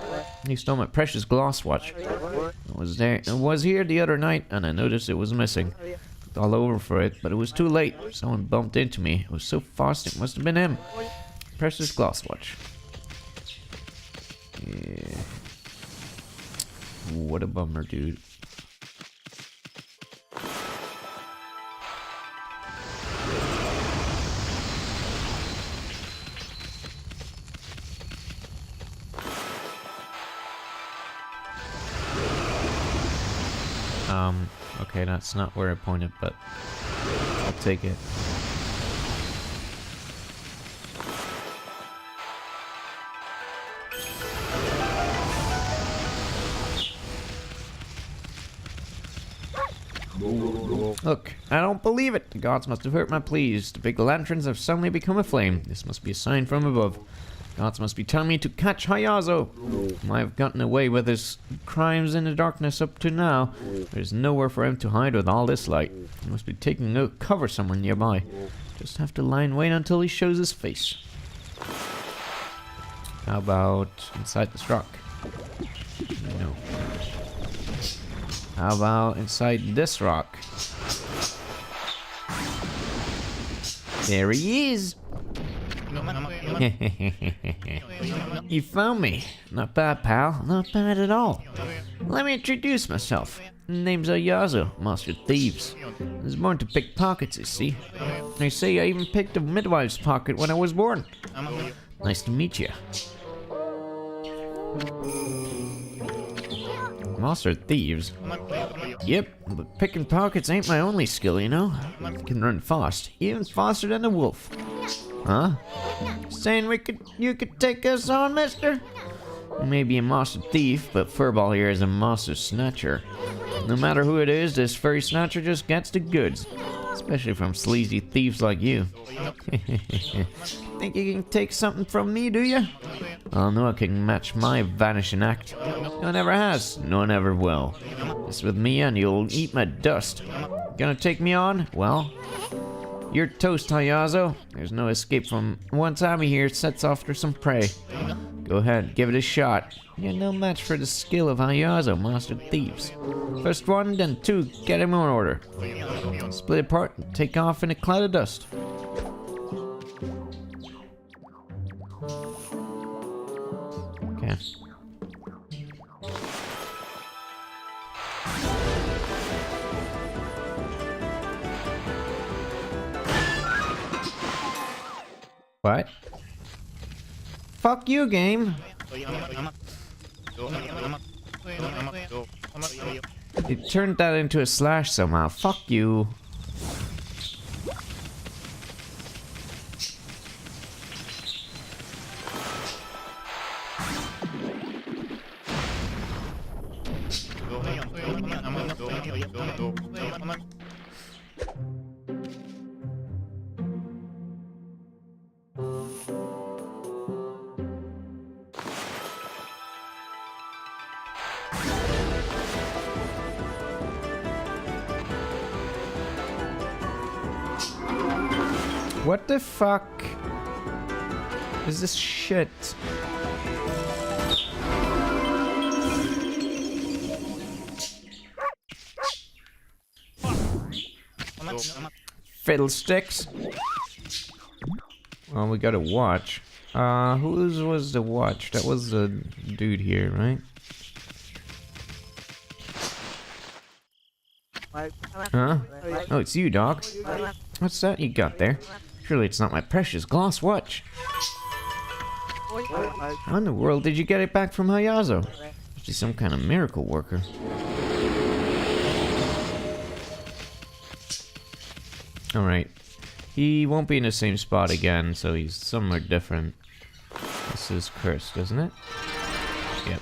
He stole my precious glass watch. I was here the other night and I noticed it was missing. Looked all over for it, but it was too late. Someone bumped into me. It was so fast it must have been him. Precious glass watch. Yeah. What a bummer, dude. Okay, that's not where I pointed, but I'll take it. Look, I don't believe it. The gods must have hurt my pleas. The big lanterns have suddenly become aflame. This must be a sign from above. Gods must be telling me to catch Hayazo. I've gotten away with his crimes in the darkness up to now. There's nowhere for him to hide with all this light. He must be taking no cover somewhere nearby. Just have to lie and wait until he shows his face. How about inside this rock? No. How about inside this rock? There he is! You found me. Not bad, pal. Not bad at all. Let me introduce myself. Name's Ayazo, Master Thieves. I was born to pick pockets, you see. They say I even picked a midwife's pocket when I was born. Nice to meet you. Master Thieves? Yep, but picking pockets ain't my only skill, you know. I can run fast, even faster than a wolf. Huh? Saying you could take us on, mister? Maybe a master thief, but Furball here is a master snatcher. No matter who it is, this furry snatcher just gets the goods. Especially from sleazy thieves like you. Think you can take something from me, do you? Oh, no one can match my vanishing act. No one ever has, no one ever will. Just with me and you'll eat my dust. Gonna take me on? Well, you're toast, Hayazo. There's no escape from once Tommy here sets after some prey. Go ahead, give it a shot. You're no match for the skill of Hayazo, Master Thieves. First one, then two, get him in order. Split apart and take off in a cloud of dust. Okay. What? Fuck you, game. You turned that into a slash somehow. Fuck you. What the fuck is this shit? Fiddlesticks. Well, we gotta watch. Whose was the watch? That was the dude here, right? Huh? Oh, it's you, dog. What's that you got there? Surely it's not my precious glass watch. How in the world did you get it back from Hayazo? She's some kind of miracle worker. Alright. He won't be in the same spot again, so he's somewhere different. This is cursed, isn't it? Yep.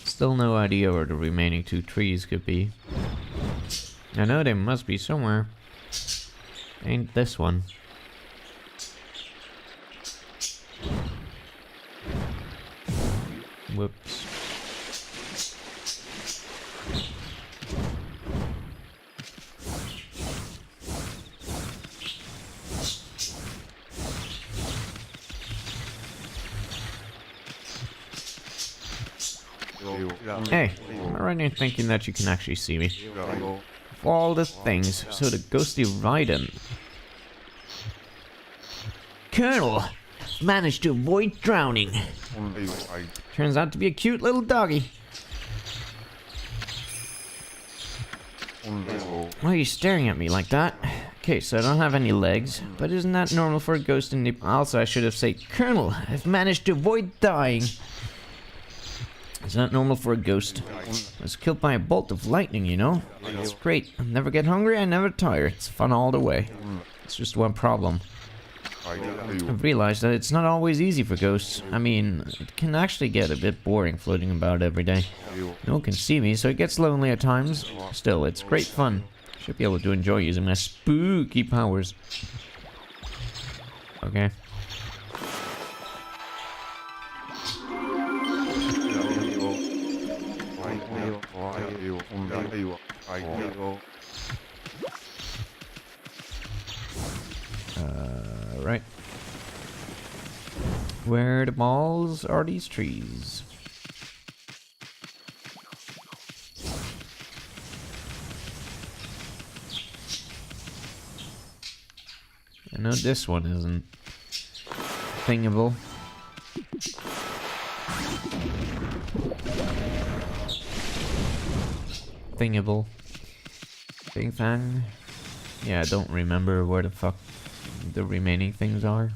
Still no idea where the remaining 2 trees could be. I know they must be somewhere. Ain't this one. Whoops. Hey, am I right in thinking that you can actually see me? Of all the things, so the ghostly Raiden. Colonel, managed to avoid drowning. Turns out to be a cute little doggy. Why are you staring at me like that? Okay, so I don't have any legs, but isn't that normal for a ghost in the... Also, I should have said, Colonel, I've managed to avoid dying. Is that normal for a ghost? I was killed by a bolt of lightning, you know? It's great. I never get hungry, I never tire. It's fun all the way. It's just one problem. I've realized that it's not always easy for ghosts. I mean, it can actually get a bit boring floating about every day. No one can see me, so it gets lonely at times. Still, it's great fun. Should be able to enjoy using my spooky powers. Okay. Right. Where the balls are these trees? I know this one isn't thingable. Thingable. Thing thang. Yeah, I don't remember where the fuck the remaining things are.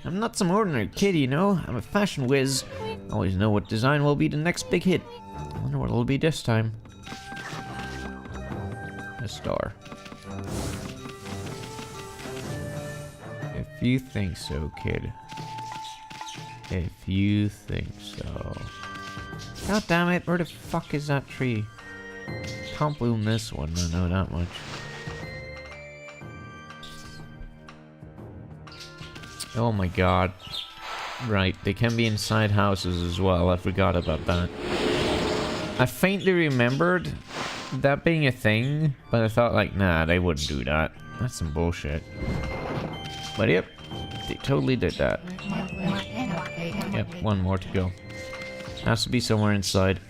I'm not some ordinary kid, you know. I'm a fashion whiz. Always know what design will be the next big hit. I wonder what it'll be this time. A star. If you think so, kid. If you think so. God damn it, where the fuck is that tree? Can't bloom this one, I know that much. Oh my god. Right, they can be inside houses as well, I forgot about that. I faintly remembered that being a thing, but I thought like, nah, they wouldn't do that. That's some bullshit. But yep, they totally did that. Yep, one more to go. Has to be somewhere inside.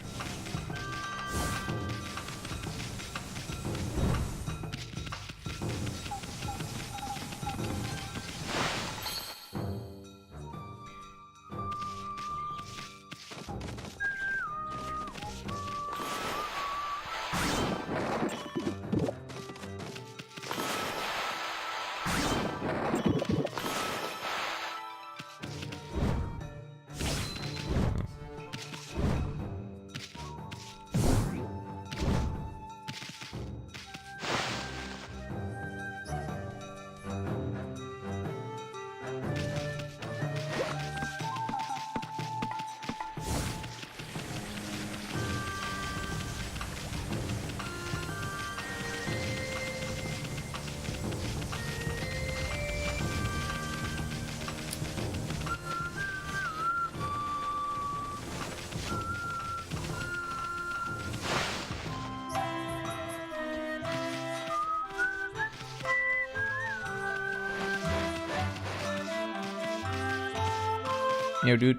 Yo, dude.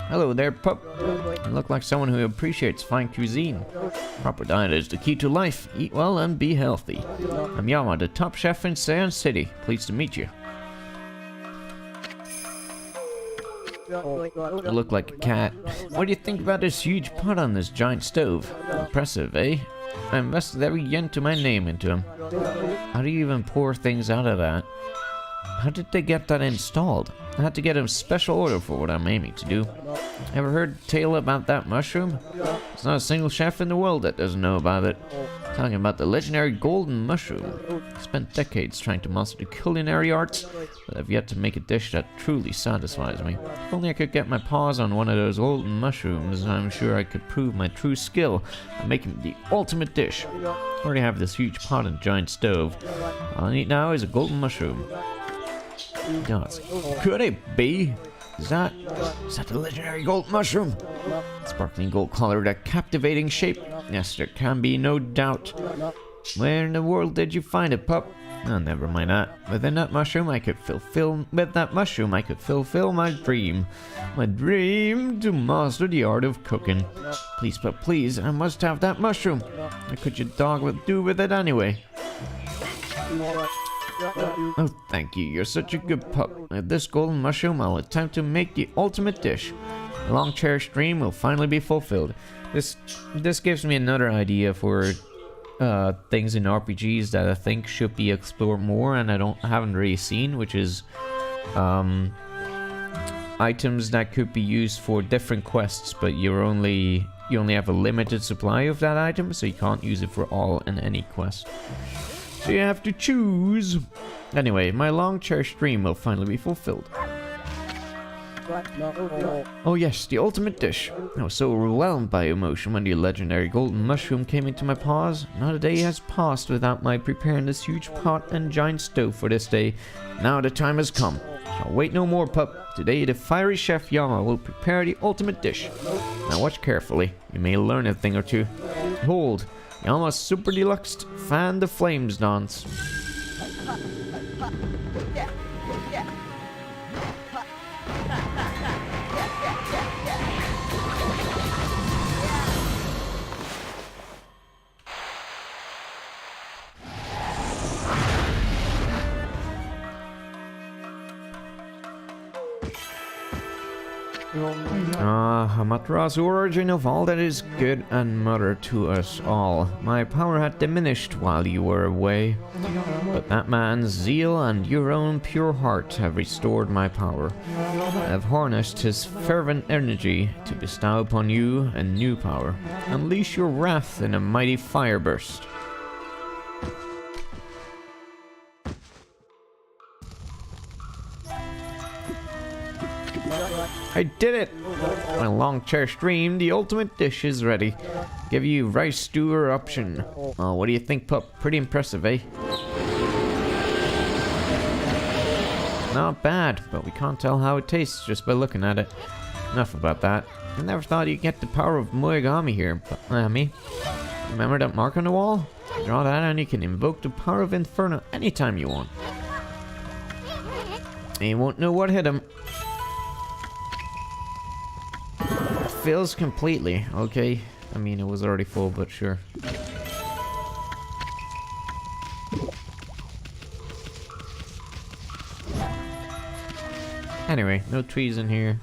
Hello there, pup. You look like someone who appreciates fine cuisine. Proper diet is the key to life. Eat well and be healthy. I'm Yama, the top chef in Seiyan City. Pleased to meet you. You look like a cat. What do you think about this huge pot on this giant stove? Impressive, eh? I invested every yen to my name into him. How do you even pour things out of that? How did they get that installed? I had to get a special order for what I'm aiming to do. Ever heard a tale about that mushroom? There's not a single chef in the world that doesn't know about it. Talking about the legendary golden mushroom. I spent decades trying to master the culinary arts, but I've yet to make a dish that truly satisfies me. If only I could get my paws on one of those golden mushrooms, I'm sure I could prove my true skill at making the ultimate dish. I already have this huge pot and giant stove. All I need now is a golden mushroom. Gods, could it be? Is that the legendary gold mushroom? Sparkling gold color, that captivating shape. Yes, there can be no doubt. Where in the world did you find it, pup? Oh, never mind that. Within that mushroom, I could fulfill my dream. My dream to master the art of cooking. Please, pup, please, I must have that mushroom. What could your dog do with it anyway? Oh, thank you. You're such a good pup. With this golden mushroom, I'll attempt to make the ultimate dish. A long-cherished dream will finally be fulfilled. This gives me another idea for things in RPGs that I think should be explored more, and haven't really seen, which is items that could be used for different quests, but you only have a limited supply of that item, so you can't use it for all in any quest. So you have to choose. Anyway, my long-cherished dream will finally be fulfilled. Oh yes, the ultimate dish. I was so overwhelmed by emotion when the legendary golden mushroom came into my paws. Not a day has passed without my preparing this huge pot and giant stove for this day. Now the time has come. I'll wait no more, pup. Today the fiery chef Yama will prepare the ultimate dish. Now watch carefully. You may learn a thing or two. Behold, Yama's super deluxe fan the flames dance. Amaterasu, origin of all that is good and mother to us all. My power had diminished while you were away, but that man's zeal and your own pure heart have restored my power. I have harnessed his fervent energy to bestow upon you a new power. Unleash your wrath in a mighty fire burst. I did it! My long-cherished dream, the ultimate dish is ready. Give you rice stew or option. Oh, what do you think, pup? Pretty impressive, eh? Not bad, but we can't tell how it tastes just by looking at it. Enough about that. I never thought you'd get the power of Okami here, but me. Remember that mark on the wall? Draw that and you can invoke the power of Inferno anytime you want. And you won't know what hit him. Fills completely. Okay. I mean, it was already full, but sure. Anyway, no trees in here.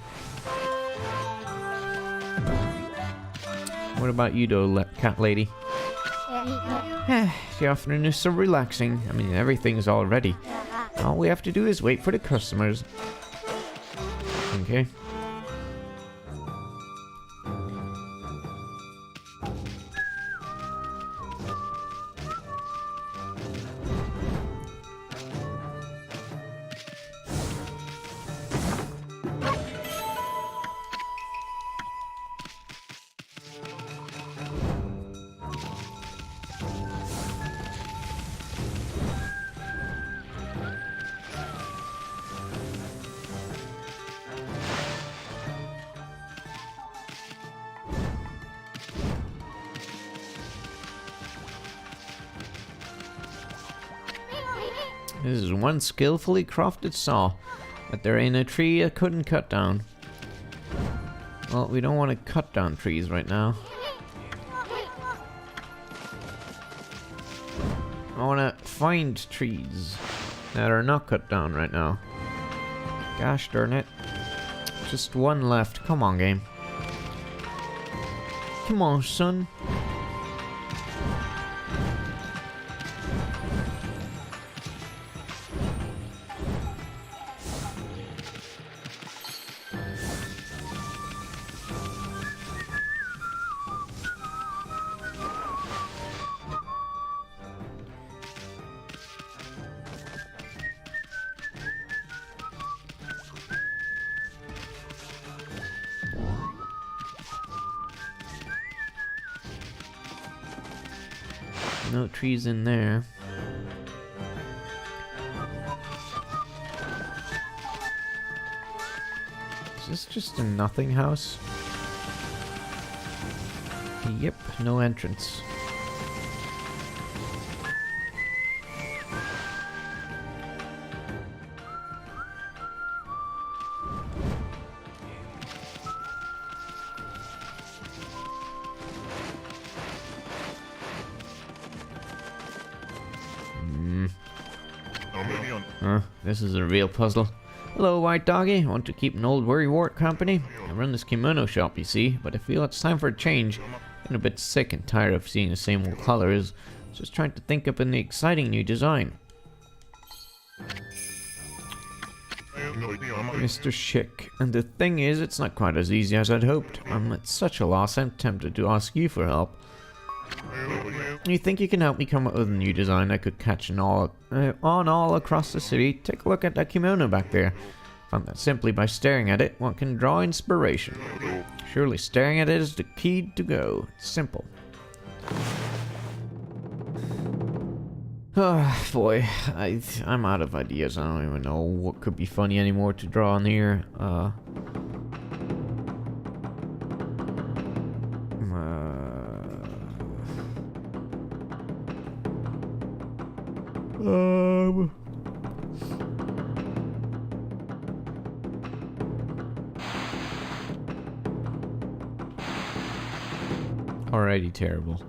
What about you though, cat lady? The afternoon is so relaxing. I mean, everything's all ready. All we have to do is wait for the customers. Okay. This is one skillfully crafted saw, but there ain't a tree I couldn't cut down. Well, we don't want to cut down trees right now. I want to find trees that are not cut down right now. Gosh darn it. Just one left. Come on, game. Come on, son. No trees in there. Is this just a nothing house? Yep, no entrance. This is a real puzzle. Hello, white doggy. Want to keep an old worrywart company? I run this kimono shop, you see, but I feel it's time for a change. I'm a bit sick and tired of seeing the same old colors. Just trying to think up an exciting new design. Mr. Schick. And the thing is, it's not quite as easy as I'd hoped. I'm at such a loss, I'm tempted to ask you for help. You think you can help me come up with a new design I could catch on all across the city? Take a look at that kimono back there. Found that simply by staring at it, one can draw inspiration. Surely staring at it is the key to go. It's simple. Oh, boy. I'm out of ideas. I don't even know what could be funny anymore to draw on here. Already terrible.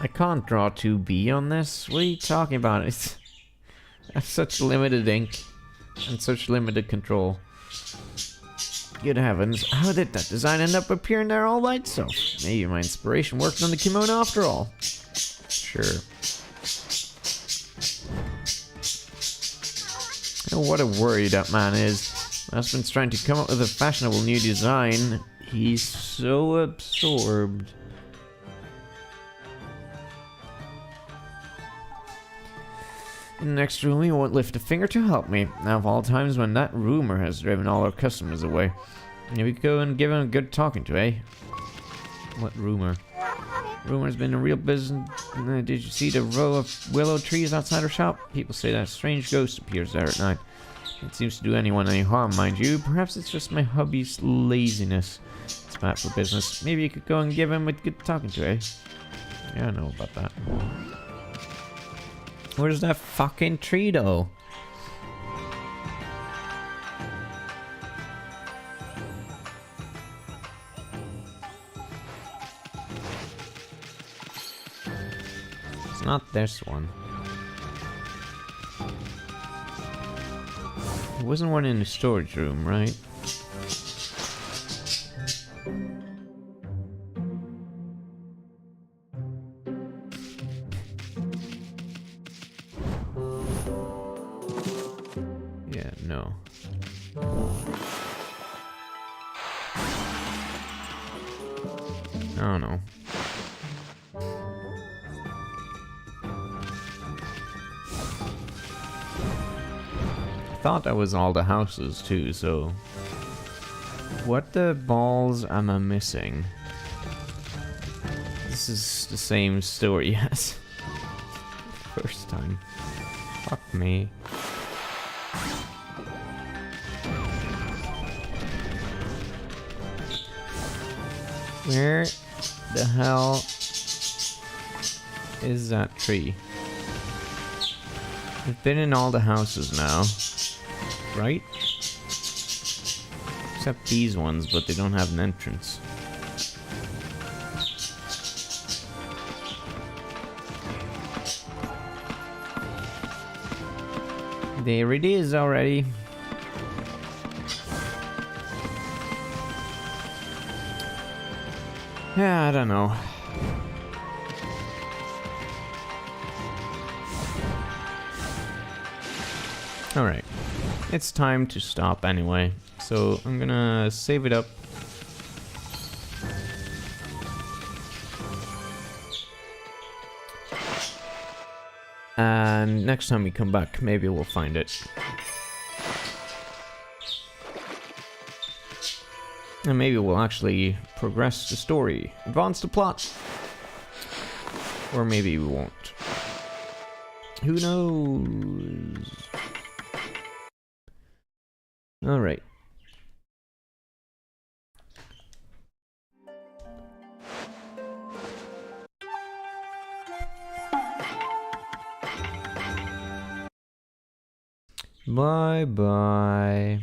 I can't draw 2B on this. What are you talking about? It's that's such limited ink and such limited control. Good heavens, how did that design end up appearing there all by itself? Maybe my inspiration worked on the kimono after all. Sure. Oh, what a worry that man is. My husband's trying to come up with a fashionable new design. He's so absorbed. In the next room, he won't lift a finger to help me. Now of all times when that rumor has driven all our customers away. Maybe we could go and give him a good talking to, eh? What rumor? Rumor's been a real business. Did you see the row of willow trees outside our shop? People say that a strange ghost appears there at night. It seems to do anyone any harm, mind you. Perhaps it's just my hubby's laziness. It's bad for business. Maybe you could go and give him a good talking to, eh? Yeah, I know about that. Where's that fucking tree, though? It's not this one. There wasn't one in the storage room, right? Yeah, no. I don't know. I thought that was all the houses too, so... What the balls am I missing? This is the same story as first time. Fuck me. Where the hell is that tree? I've been in all the houses now, right? Except these ones, but they don't have an entrance. There it is already. Yeah, I don't know. Alright. It's time to stop anyway. So I'm gonna save it up. And next time we come back, maybe we'll find it. And maybe we'll actually progress the story, advance the plot. Or maybe we won't. Who knows? Alright. Bye bye.